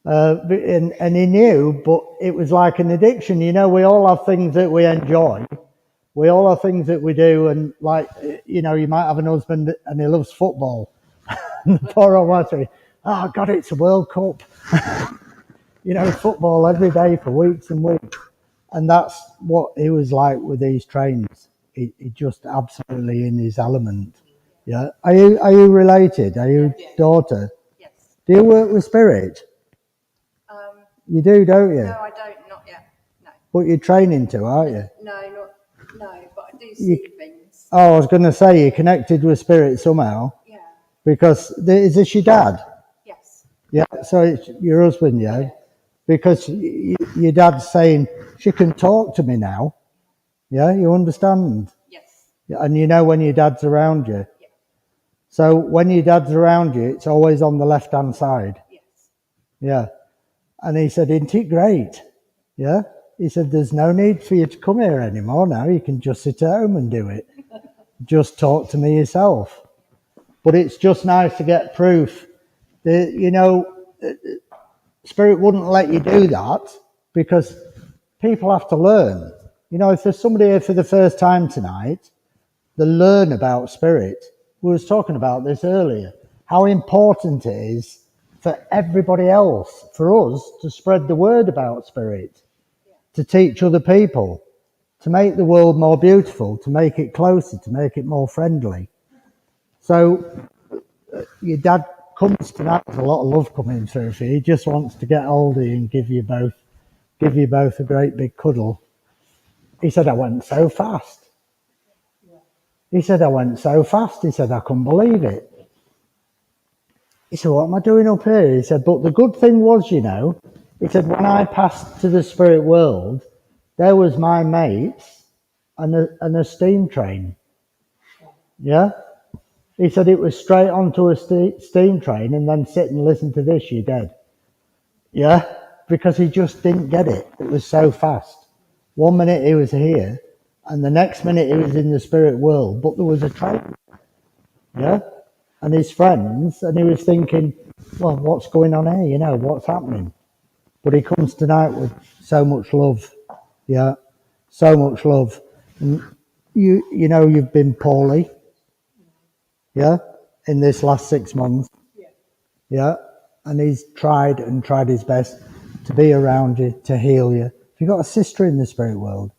And he knew, but it was like an addiction. You know, we all have things that we enjoy. We all have things that we do, and like, you know, you might have an husband and he loves football. And the poor old wife says, oh God, it's a World Cup. You know, football every day for weeks and weeks. And that's what he was like with these trains. He just absolutely in his element. Yeah. Are you related? Are you daughter? Yes. Do you work with spirit? You do, don't you? No, I don't. Not yet. No. But you're training to, aren't you? No, but I do see things. Oh, I was going to say you're connected with spirit somehow. Yeah. Because is this your dad? Yes. Yeah. So it's your husband, yeah. Because your dad's saying she can talk to me now. Yeah, you understand? Yes. And you know when your dad's around you. Yeah. So when your dad's around you, it's always on the left-hand side. Yes. Yeah. And he said, isn't it great? Yeah. He said, there's no need for you to come here anymore now. You can just sit at home and do it. Just talk to me yourself. But it's just nice to get proof that, you know, Spirit wouldn't let you do that because people have to learn. You know, if there's somebody here for the first time tonight, they learn about Spirit. We was talking about this earlier, how important it is for everybody else, for us to spread the word about Spirit, to teach other people, to make the world more beautiful, to make it closer, to make it more friendly. So your dad comes tonight with a lot of love coming through for you. He just wants to get hold of you and give you both a great big cuddle. He said, I went so fast. He said, I went so fast. He said, I couldn't believe it. He said, what am I doing up here? He said, but the good thing was, you know, he said, when I passed to the spirit world, there was my mates and a steam train. Yeah? He said it was straight onto a steam train and then sit and listen to this, you're dead. Yeah? Because he just didn't get it. It was so fast. 1 minute he was here and the next minute he was in the spirit world, but there was a train. Yeah? And his friends, and he was thinking, well, what's going on here? You know, what's happening? But he comes tonight with so much love. Yeah? So much love. And you know, you've been poorly. Yeah, in this last 6 months. Yeah, and he's tried his best to be around you, to heal you. Have you got a sister in the spirit world?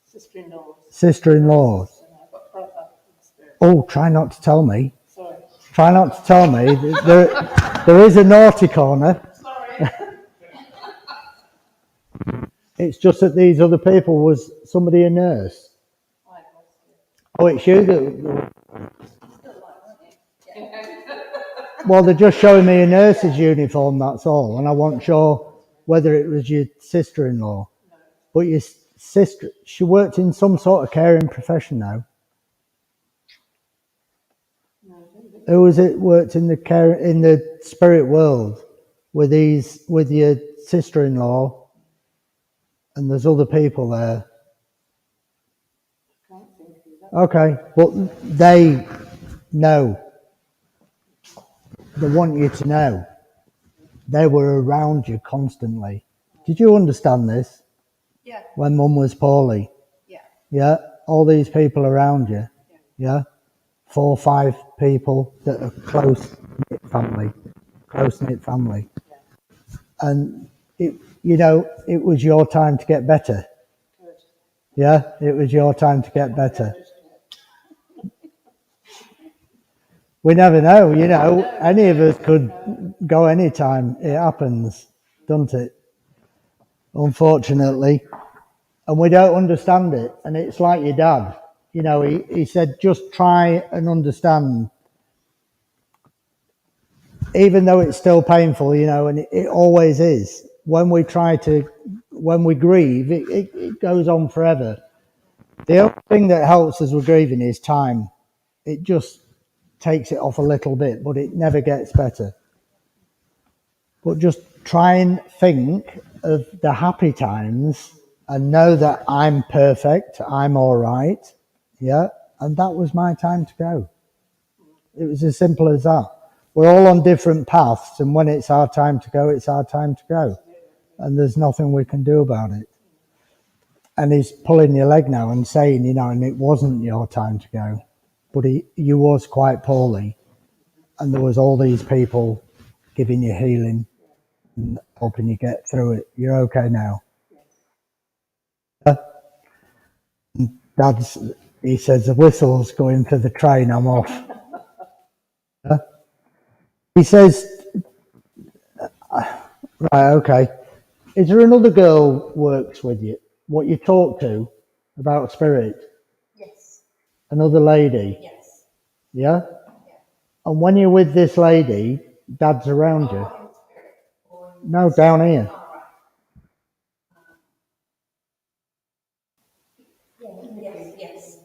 Sister-in-law. Sister-in-law. And I've got brother in the spirit. Oh, try not to tell me. Sorry. Try not to tell me. There is a naughty corner. Sorry. It's just that these other people, was somebody a nurse? I was, Oh, it's you that... Still like, aren't you? Well, they're just showing me a nurse's uniform, that's all. And I wasn't sure whether it was your sister-in-law. But your sister, she worked in some sort of caring profession now. Who was it worked in the spirit world with your sister-in-law, and there's other people there? can't think of that. Okay, but they know. They want you to know. They were around you constantly. Did you understand this? Yeah, When Mum was poorly? yeah. Yeah, all these people around you. Yeah, 4 or 5 people that are close knit family, and it was your time to get better. Good. Yeah, it was your time to get better. We never know, any of us could go anytime. It happens, doesn't it? Unfortunately. And we don't understand it. And it's like your dad. He said, just try and understand. Even though it's still painful, and it always is. When we grieve, it goes on forever. The only thing that helps us with grieving is time. It just takes it off a little bit, but it never gets better. But just try and think of the happy times and know that I'm perfect, I'm all right. Yeah, and that was my time to go. It was as simple as that. We're all on different paths, and when it's our time to go, it's our time to go. And there's nothing we can do about it. And he's pulling your leg now and saying, and it wasn't your time to go. But you was quite poorly. And there was all these people giving you healing and helping you get through it. You're okay now. He says, the whistle's going for the train, I'm off. He says, right, okay. Is there another girl works with you? What you talk to about spirit? Yes, Another lady? yes. Yeah? And when you're with this lady, Dad's around you? No, down here. Yes.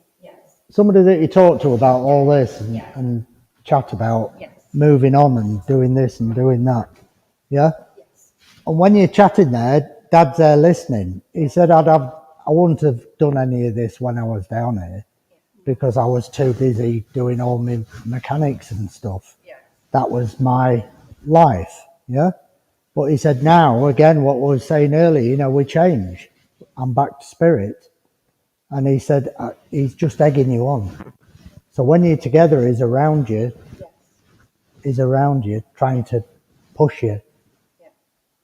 Somebody that you talk to about all this and chat about moving on and doing this and doing that. Yeah? Yes. And when you're chatting there, Dad's there listening. He said, I wouldn't have done any of this when I was down here because I was too busy doing all my mechanics and stuff. Yeah. That was my life. Yeah? But he said, now, again, what we were saying earlier, we change. I'm back to spirit. And he said, he's just egging you on. So when you're together, he's around you, trying to push you.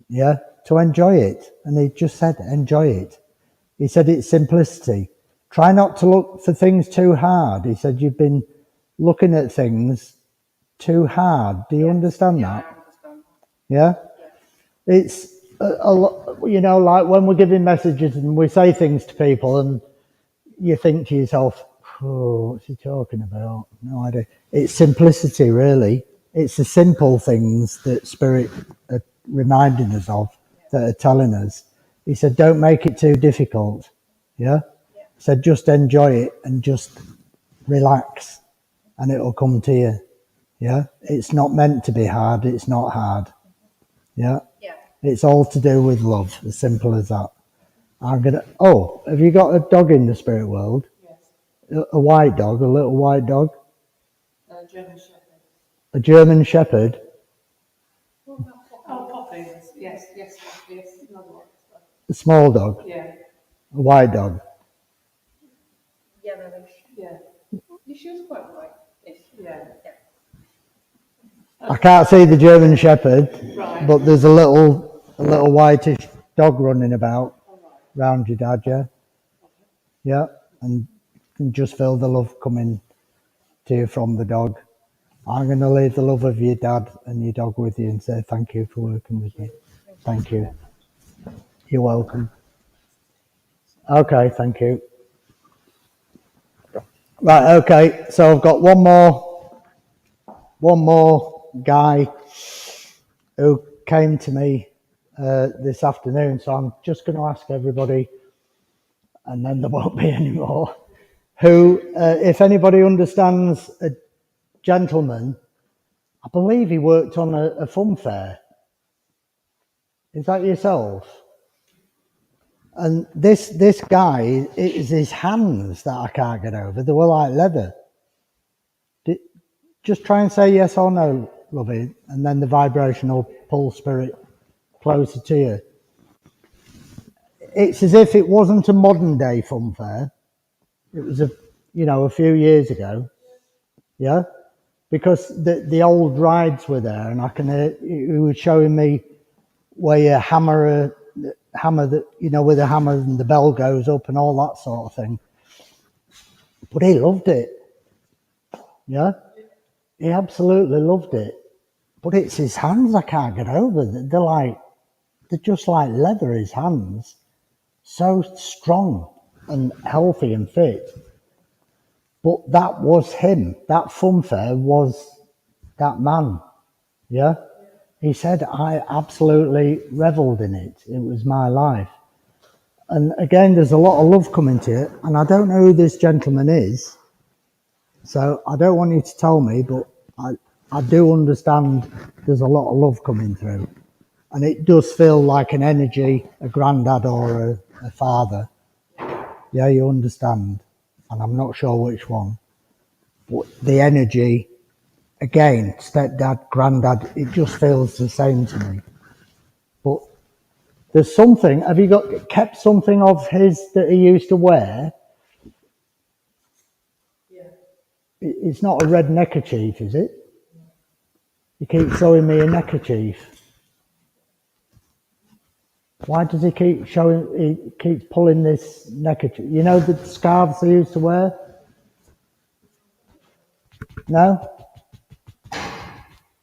Yeah, to enjoy it. And he just said, enjoy it. He said, it's simplicity. Try not to look for things too hard. He said, you've been looking at things too hard. Do you understand that? I understand. Yeah? It's a lot, like when we're giving messages and we say things to people and you think to yourself, oh, what's he talking about? No idea. It's simplicity, really. It's the simple things that Spirit are reminding us of, that are telling us. He said, don't make it too difficult. Yeah? He said, just enjoy it and just relax and it'll come to you. Yeah? It's not meant to be hard. It's not hard. Yeah? Yeah. It's all to do with love, as simple as that. Have you got a dog in the spirit world? Yes. A white dog, a little white dog? German Shepherd. A German Shepherd? Oh, Poppy. Yes. Another one. A small dog? Yeah. A white dog? Yellowish. Yeah. She was quite white-ish. Yeah. I can't see the German Shepherd, Right. but there's a little whitish dog running about round your dad, yeah? Yeah, and you can just feel the love coming to you from the dog. I'm going to leave the love of your dad and your dog with you and say thank you for working with me. Thank you. You're welcome. Okay, thank you. Right, okay, so I've got one more guy who came to me this afternoon, so I'm just going to ask everybody, and then there won't be any more, who, if anybody understands a gentleman, I believe he worked on a fun fair. Is that yourself? And this guy, it is his hands that I can't get over. They were like leather. Just try and say yes or no, lovey, and then the vibration will pull spirit closer to you. It's as if it wasn't a modern day fun fair. It was a few years ago. Yeah, because the old rides were there, and I can he was showing me where you hammer that, with a hammer and the bell goes up and all that sort of thing. But he loved it. Yeah, he absolutely loved it. But it's his hands I can't get over. They're just like leather, his hands. So strong and healthy and fit. But that was him. That fun fair was that man. Yeah? He said, I absolutely revelled in it. It was my life. And again, there's a lot of love coming to it. And I don't know who this gentleman is. So I don't want you to tell me, but I do understand there's a lot of love coming through. And it does feel like an energy, a granddad or a father. Yeah, you understand. And I'm not sure which one. But the energy, again, stepdad, granddad, it just feels the same to me. But there's something, have you kept something of his that he used to wear? Yeah. It's not a red neckerchief, is it? You keep showing me a neckerchief. Why does he keep pulling this neckerchief? You know the scarves they used to wear? No?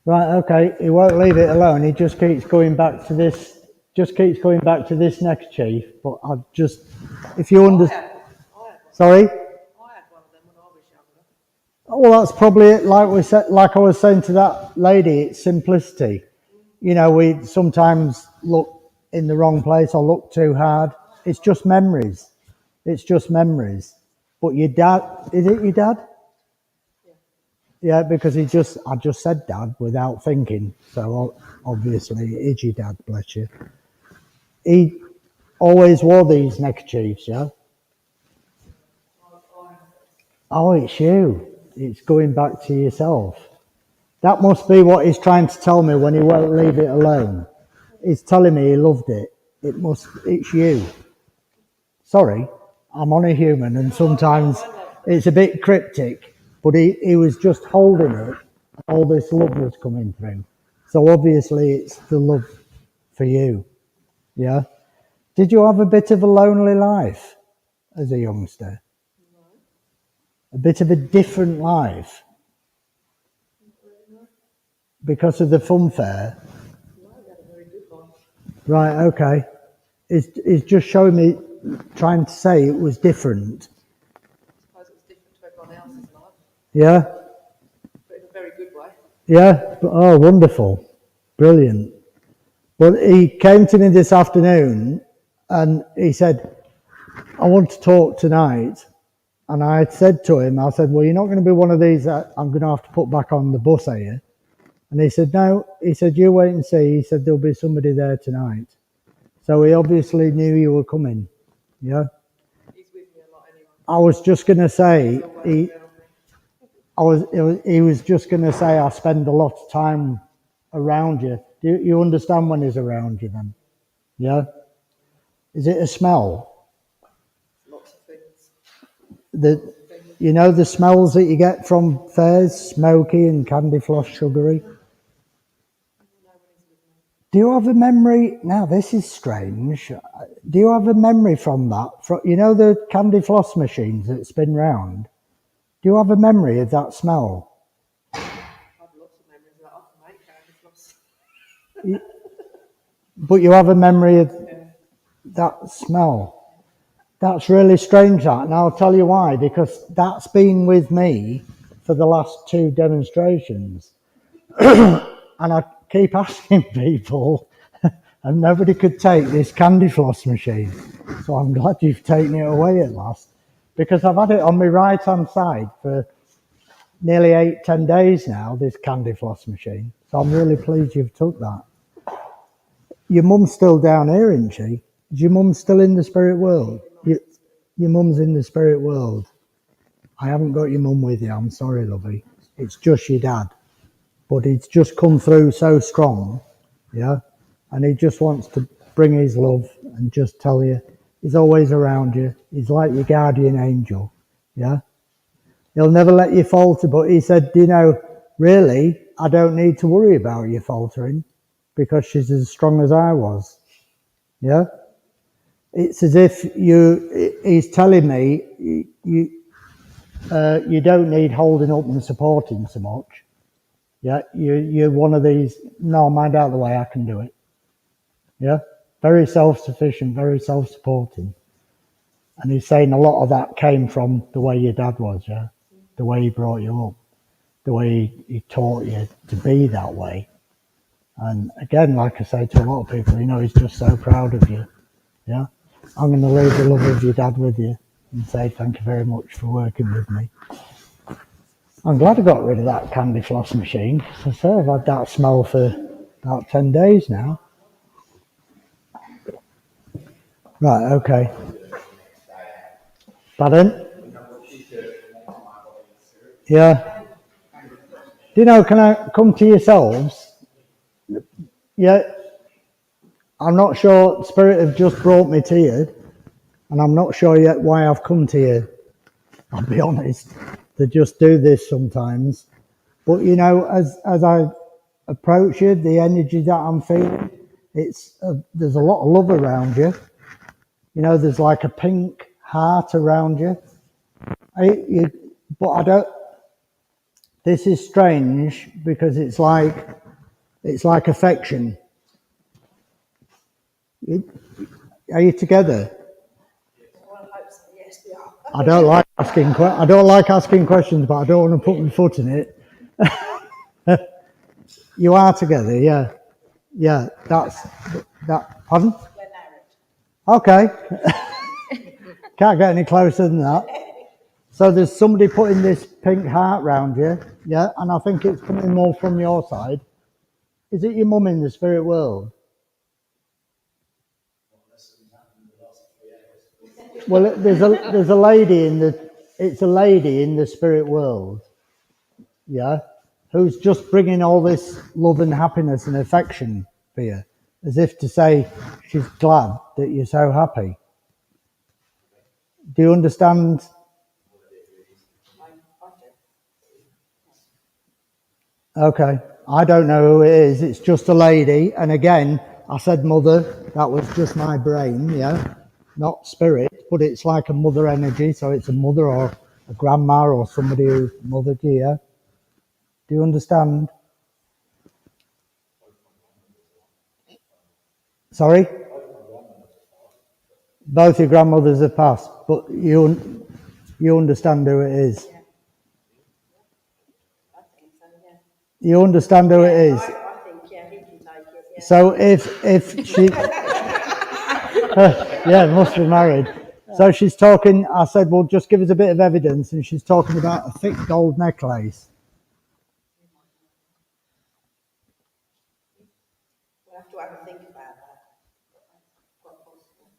Right, okay, he won't leave it alone. He just keeps going back to this, neckerchief. But if you understand. Sorry? I had one of them when I was younger. Well, that's probably it. Like I was saying to that lady, it's simplicity. We sometimes look in the wrong place or look too hard. It's just memories. But your dad, is it your dad? Yeah, because I just said dad without thinking. So obviously it is your dad, bless you. He always wore these neckerchiefs, yeah? Oh, it's you. It's going back to yourself. That must be what he's trying to tell me when he won't leave it alone. He's telling me he loved it. It's you. Sorry, I'm only human and sometimes it's a bit cryptic, but he was just holding it. All this love was coming through. So obviously it's the love for you. Yeah? Did you have a bit of a lonely life as a youngster? A bit of a different life? Because of the fun fair? Right, okay. It's just showing me, trying to say it was different. I suppose it was different to everyone else's life, Yeah? but in a very good way. Yeah? Oh, wonderful. Brilliant. Well, he came to me this afternoon and he said, I want to talk tonight. And I had said to him, well, you're not going to be one of these that I'm going to have to put back on the bus, are you? And he said, no. He said, you wait and see. He said, there'll be somebody there tonight. So he obviously knew you were coming. Yeah? He's with me a lot anyway. I was just going to say, he was just going to say, I spend a lot of time around you. Do you understand when he's around you then? Yeah? Is it a smell? Lots of things. The smells that you get from fairs, smoky and candy floss sugary? Do you have a memory? Now, this is strange. Do you have a memory from that? The candy floss machines that spin round? Do you have a memory of that smell? I but you have a memory of that smell. That's really strange, that, and I'll tell you why, because that's been with me for the last 2 demonstrations. And I keep asking people, and nobody could take this candy floss machine. So I'm glad you've taken it away at last, because I've had it on my right-hand side for nearly 8-10 days now, this candy floss machine. So I'm really pleased you've took that. Your mum's still down here, isn't she? Is your mum still in the spirit world? Your mum's in the spirit world. I haven't got your mum with you, I'm sorry, lovey. It's just your dad. But he's just come through so strong, yeah? And he just wants to bring his love and just tell you he's always around you. He's like your guardian angel, yeah? He'll never let you falter, but he said, you know, really, I don't need to worry about you faltering because she's as strong as I was, yeah? It's as if he's telling me you don't need holding up and supporting so much. Yeah, you're one of these, no, mind out of the way, I can do it. Yeah, very self-sufficient, very self-supporting. And he's saying a lot of that came from the way your dad was, yeah? The way he brought you up, the way he taught you to be that way. And again, like I say to a lot of people, you know, he's just so proud of you, yeah? I'm going to leave the love of your dad with you and say thank you very much for working with me. I'm glad I got rid of that candy floss machine. As I say, I've had that smell for about 10 days now. Right, okay. Pardon? Yeah. Do you know, can I come to yourselves? Yeah. I'm not sure, Spirit have just brought me to you, and I'm not sure yet why I've come to you. I'll be honest. They just do this sometimes. But you know, as I approach you, the energy that I'm feeling, there's a lot of love around you. You know, there's like a pink heart around you. But I don't. This is strange because it's like affection. Are you together? Well, I hope so. Yes, we are. I don't like asking questions, but I don't want to put my foot in it. You are together, yeah. Yeah, that. Pardon? We're married. Okay. Can't get any closer than that. So there's somebody putting this pink heart round you, yeah, and I think it's coming more from your side. Is it your mum in the spirit world? Well, there's a lady it's a lady in the spirit world, yeah, who's just bringing all this love and happiness and affection for you, as if to say she's glad that you're so happy. Do you understand? Okay, I don't know who it is. It's just a lady, and again, I said mother. That was just my brain, yeah, not spirit, but it's like a mother energy. So it's a mother or a grandma or somebody who mothered you. Yeah? Do you understand? Sorry? Both your grandmothers have passed, but you understand who it is. I think so, yeah. You understand who it is. I think, yeah, he can take it, yeah. So if she, yeah, must be married. So she's talking. I said, well, just give us a bit of evidence, and she's talking about a thick gold necklace. We'll have to have a think about that. Quite possible.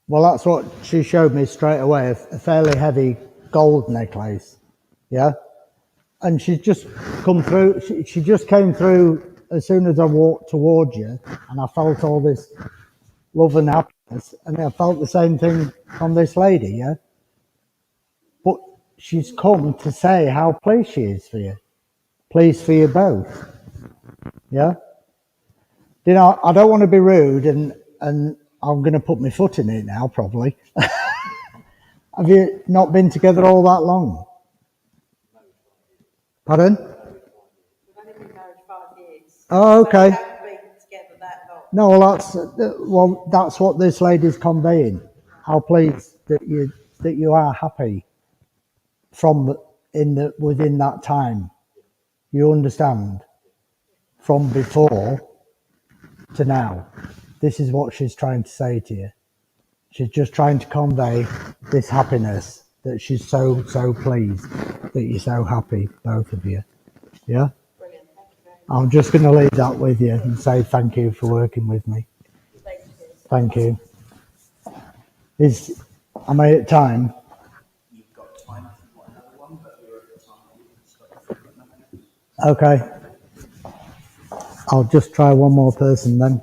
Well, that's what she showed me straight away, a fairly heavy gold necklace, yeah? And she's just come through, she just came through as soon as I walked towards you, and I felt all this love and happiness, and I felt the same thing from this lady, yeah? But she's come to say how pleased she is for you, pleased for you both, yeah? You know, I don't want to be rude, and I'm going to put my foot in it now, probably. Have you not been together all that long? Pardon? We've only been married 5 years. Oh, okay. So that would be No, that's what this lady's conveying. How pleased that you are happy within that time. You understand? From before to now. This is what she's trying to say to you. She's just trying to convey this happiness, that she's so pleased that you're so happy, both of you. Yeah? Brilliant, thank you very much. I'm just going to leave that with you and say thank you for working with me. Thank you. Am I at time? You've got time if you want another one, but we're at time. Okay. I'll just try one more person then.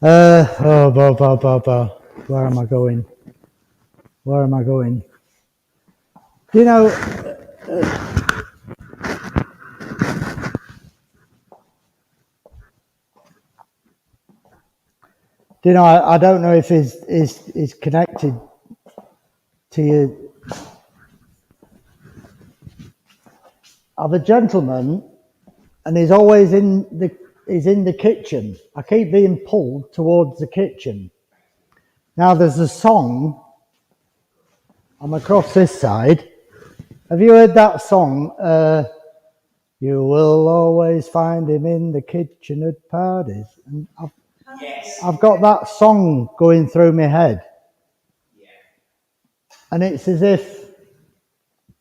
Where am I going? You know, I don't know if is connected to you. I have a gentleman, and he's always in the kitchen. I keep being pulled towards the kitchen. Now there's a song. I'm across this side. Have you heard that song? You will always find him in the kitchen at parties. And I've got that song going through my head. And it's as if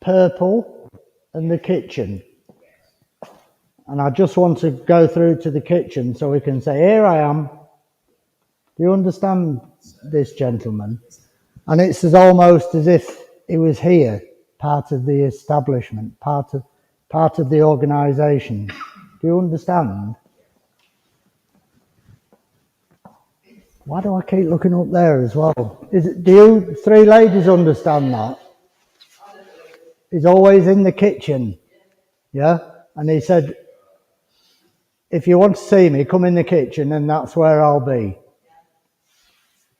purple and the kitchen. And I just want to go through to the kitchen so we can say, here I am. Do you understand this gentleman? And it's almost as if he was here, part of the establishment, part of the organisation. Do you understand? Why do I keep looking up there as well? Do you three ladies understand that? He's always in the kitchen. Yeah? And he said, if you want to see me, come in the kitchen and that's where I'll be.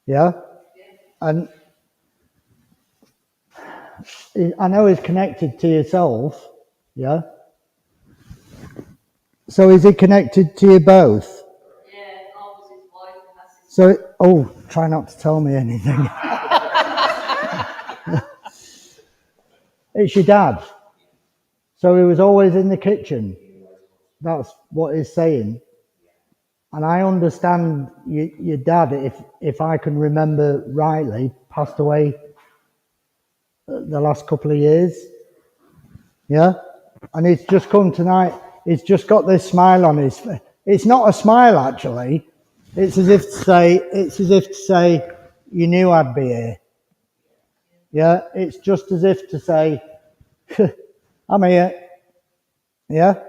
Yeah? And I know he's connected to yourself. Yeah? So is he connected to you both? Yeah, I was his wife and that's his... So, try not to tell me anything. It's your dad. So he was always in the kitchen. That's what he's saying. And I understand your dad, if I can remember rightly, passed away the last couple of years. Yeah? And he's just come tonight. He's just got this smile on his face. It's not a smile, actually. It's as if to say, you knew I'd be here. Yeah? It's just as if to say, I'm here. Yeah?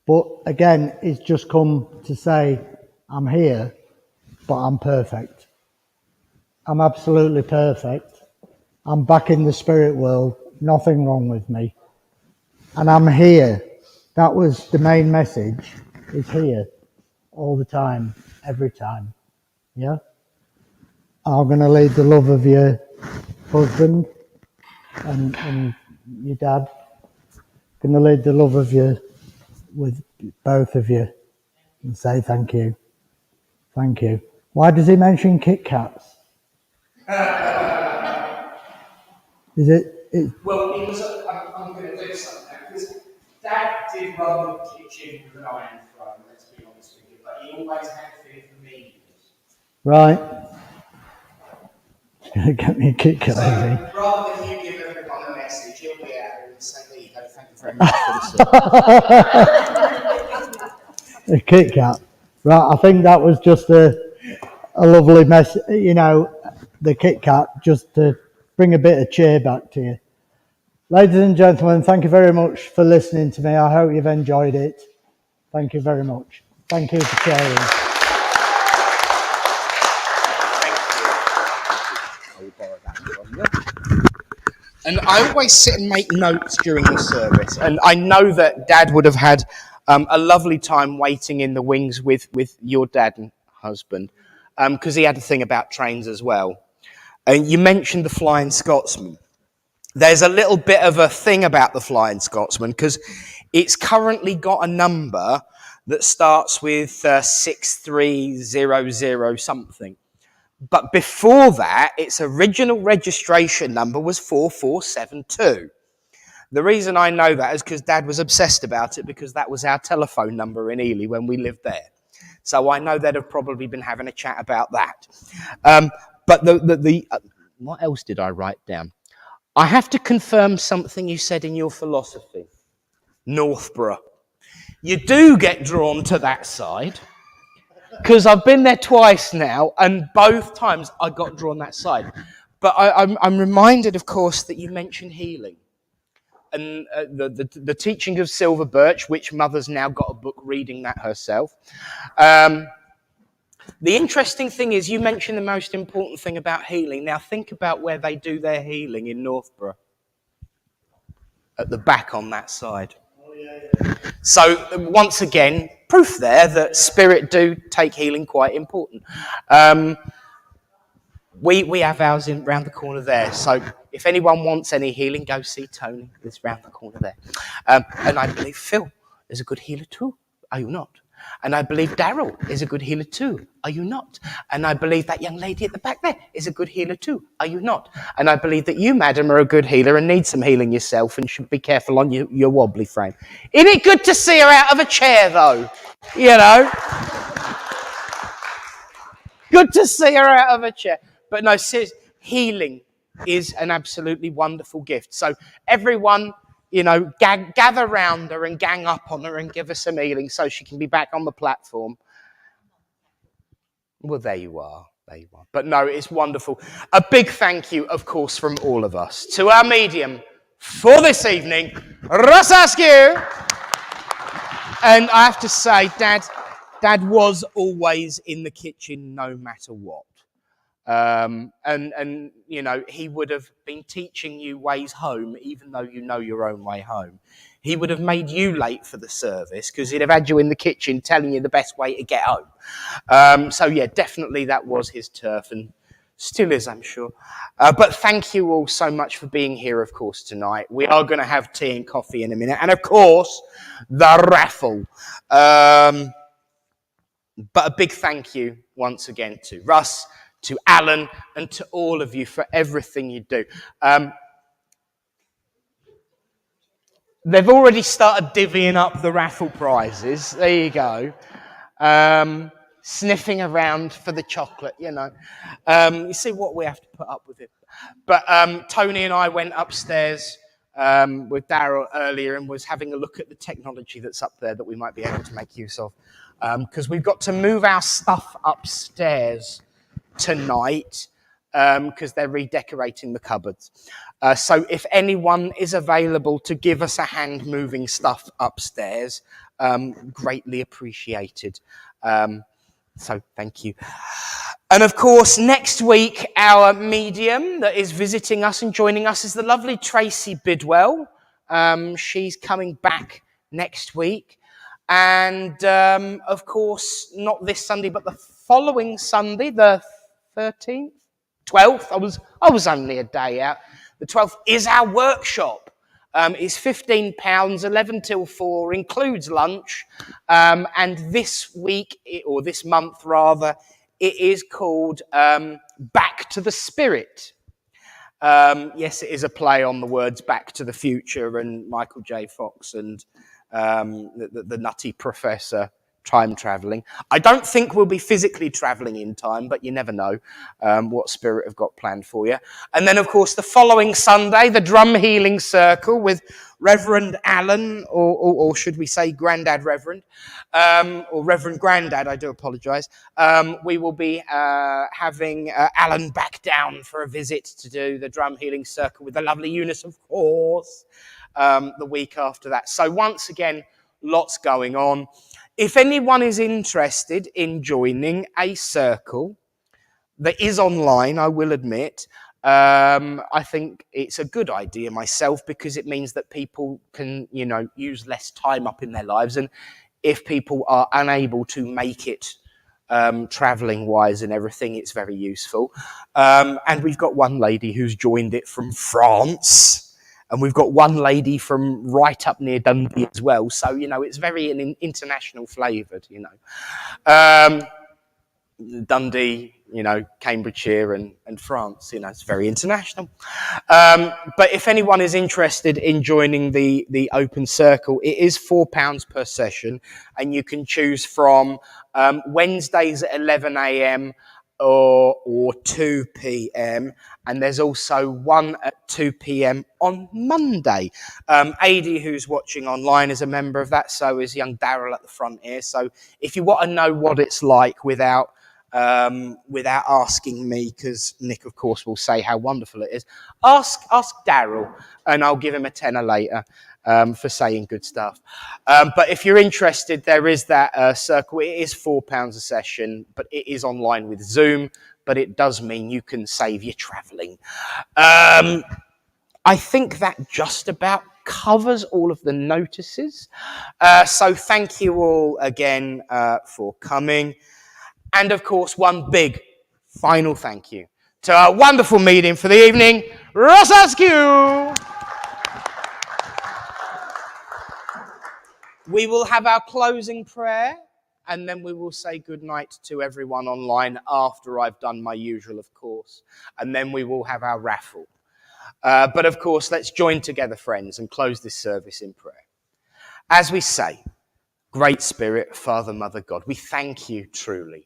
But again, he's just come to say, I'm here, but I'm perfect. I'm absolutely perfect. I'm back in the spirit world. Nothing wrong with me. And I'm here. That was the main message. Is here. All the time. Every time. Yeah? I'm going to leave the love of your husband and your dad. I'm going to leave the love of you with both of you and say thank you. Thank you. Why does he mention Kit Kats? Is it? Well, it was. I'm going to do something now because Dad did run the kitchen with an iron throne. Let's be honest with you, but he always had fear for mediums. Right. He's going to get me a Kit Kat, is he? Rather than you give everyone a message, he'll be out there and say, "There you go. Thank you very much for the service." A Kit Kat. Right. I think that was just a lovely message. You know, the Kit Kat, just to bring a bit of cheer back to you. Ladies and gentlemen, thank you very much for listening to me. I hope you've enjoyed it. Thank you very much. Thank you for sharing. And I always sit and make notes during the service. And I know that Dad would have had a lovely time waiting in the wings with your dad and husband, because he had a thing about trains as well. And you mentioned the Flying Scotsman. There's a little bit of a thing about the Flying Scotsman because it's currently got a number that starts with 6300 something. But before that, its original registration number was 4472. The reason I know that is because Dad was obsessed about it, because that was our telephone number in Ely when we lived there. So I know they'd have probably been having a chat about that. But what else did I write down? I have to confirm something you said in your philosophy. Northborough. You do get drawn to that side, because I've been there twice now, and both times I got drawn that side. But I'm reminded, of course, that you mentioned healing. And the teaching of Silver Birch, which Mother's now got a book reading that herself. The interesting thing is you mentioned the most important thing about healing. Now think about where they do their healing in Northborough. At the back on that side. So once again, proof there that spirit do take healing quite important. We have ours in round the corner there. So if anyone wants any healing, go see Tony. It's round the corner there. And I believe Phil is a good healer too. Are you not? And I believe Daryl is a good healer too. Are you not? And I believe that young lady at the back there is a good healer too. Are you not? And I believe that you, madam, are a good healer and need some healing yourself and should be careful on your wobbly frame. Isn't it good to see her out of a chair, though? You know? Good to see her out of a chair. But no, seriously, healing is an absolutely wonderful gift. So everyone, you know, gather round her and gang up on her and give her some healing so she can be back on the platform. Well, there you are. There you are. But no, it's wonderful. A big thank you, of course, from all of us to our medium for this evening, Russ Askew. And I have to say, Dad was always in the kitchen no matter what. And you know, he would have been teaching you ways home, even though you know your own way home. He would have made you late for the service because he'd have had you in the kitchen telling you the best way to get home. So yeah, definitely that was his turf and still is, I'm sure. But thank you all so much for being here, of course, tonight. We are going to have tea and coffee in a minute. And of course, the raffle. But a big thank you once again to Russ, to Alan, and to all of you for everything you do. They've already started divvying up the raffle prizes. There you go. Sniffing around for the chocolate, you know. You see what we have to put up with it. But Tony and I went upstairs with Daryl earlier and was having a look at the technology that's up there that we might be able to make use of. Because we've got to move our stuff upstairs tonight because they're redecorating the cupboards. So if anyone is available to give us a hand moving stuff upstairs, greatly appreciated. So thank you. And of course, next week, our medium that is visiting us and joining us is the lovely Tracy Bidwell. She's coming back next week. And of course, not this Sunday, but the following Sunday, the 13th, 12th. I was only a day out. The 12th is our workshop. It's £15, 11 till 4, includes lunch. And this week, or this month rather, it is called Back to the Spirit. Yes, it is a play on the words Back to the Future and Michael J. Fox and the nutty professor time travelling. I don't think we'll be physically travelling in time, but you never know what Spirit have got planned for you. And then, of course, the following Sunday, the Drum Healing Circle with Reverend Alan, or should we say Grandad Reverend, or Reverend Grandad, I do apologise. We will be having Alan back down for a visit to do the Drum Healing Circle with the lovely Eunice, of course, the week after that. So once again, lots going on. If anyone is interested in joining a circle that is online, I will admit, I think it's a good idea myself because it means that people can, you know, use less time up in their lives. And if people are unable to make it traveling wise and everything, it's very useful. And we've got one lady who's joined it from France. And we've got one lady from right up near Dundee as well. So, it's very international flavoured, Dundee, Cambridgeshire and France, it's very international. But if anyone is interested in joining the Open Circle, it is £4 per session, and you can choose from Wednesdays at 11 a.m. or 2 p.m. and there's also one at 2 p.m. on Monday. Adi, who's watching online, is a member of that, so is young Daryl at the front here. So if you want to know what it's like without asking me, because Nick, of course, will say how wonderful it is, ask Daryl, and I'll give him a tenner later for saying good stuff. But if you're interested, there is that circle. It is £4 a session, but it is online with Zoom, but it does mean you can save your travelling. I think that just about covers all of the notices. So thank you all again for coming. And, of course, one big final thank you to our wonderful medium for the evening, Russ Askew. We will have our closing prayer, and then we will say goodnight to everyone online after I've done my usual, of course. And then we will have our raffle. But, of course, let's join together, friends, and close this service in prayer. As we say, Great Spirit, Father, Mother, God, we thank you truly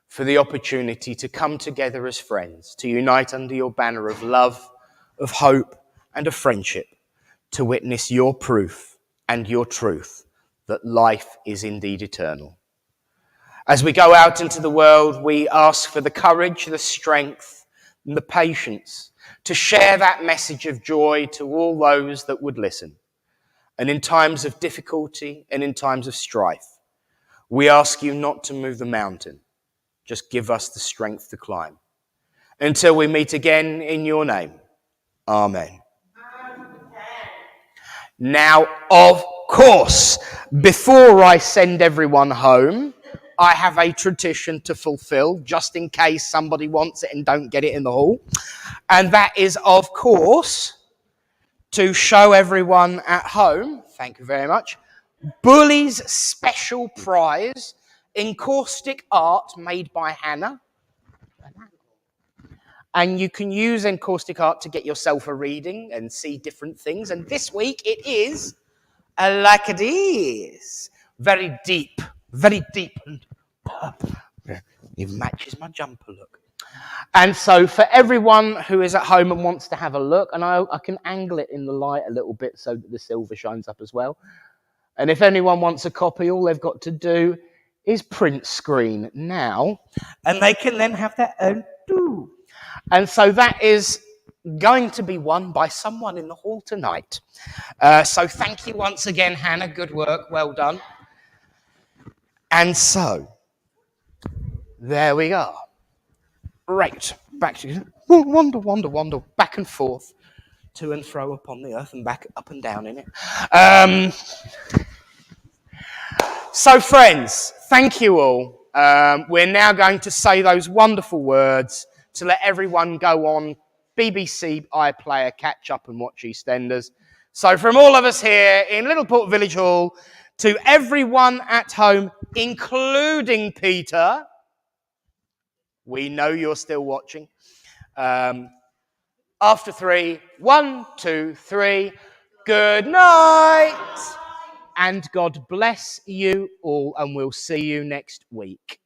for the opportunity to come together as friends, to unite under your banner of love, of hope, and of friendship, to witness your proof and your truth that life is indeed eternal. As we go out into the world, we ask for the courage, the strength, and the patience to share that message of joy to all those that would listen. And in times of difficulty and in times of strife, we ask you not to move the mountain. Just give us the strength to climb. Until we meet again in your name. Amen. Now, of course, before I send everyone home, I have a tradition to fulfill, just in case somebody wants it and don't get it in the hall. And that is, of course, to show everyone at home, thank you very much, Bully's special prize, encaustic art made by Hannah. And you can use encaustic art to get yourself a reading and see different things. And this week it is like this. Very deep and purple. It matches my jumper look. And so for everyone who is at home and wants to have a look, and I can angle it in the light a little bit so that the silver shines up as well. And if anyone wants a copy, all they've got to do is print screen now, and they can then have their own too. And so that is going to be won by someone in the hall tonight. So thank you once again, Hannah. Good work. Well done. And so, there we go. Right. Back to wander, back and forth, to and fro upon the earth and back up and down in it. So, friends, thank you all. We're now going to say those wonderful words to let everyone go on BBC iPlayer, catch up and watch EastEnders. So from all of us here in Littleport Village Hall, to everyone at home, including Peter, we know you're still watching. After 3, 1, 2, 3, good night. And God bless you all, and we'll see you next week.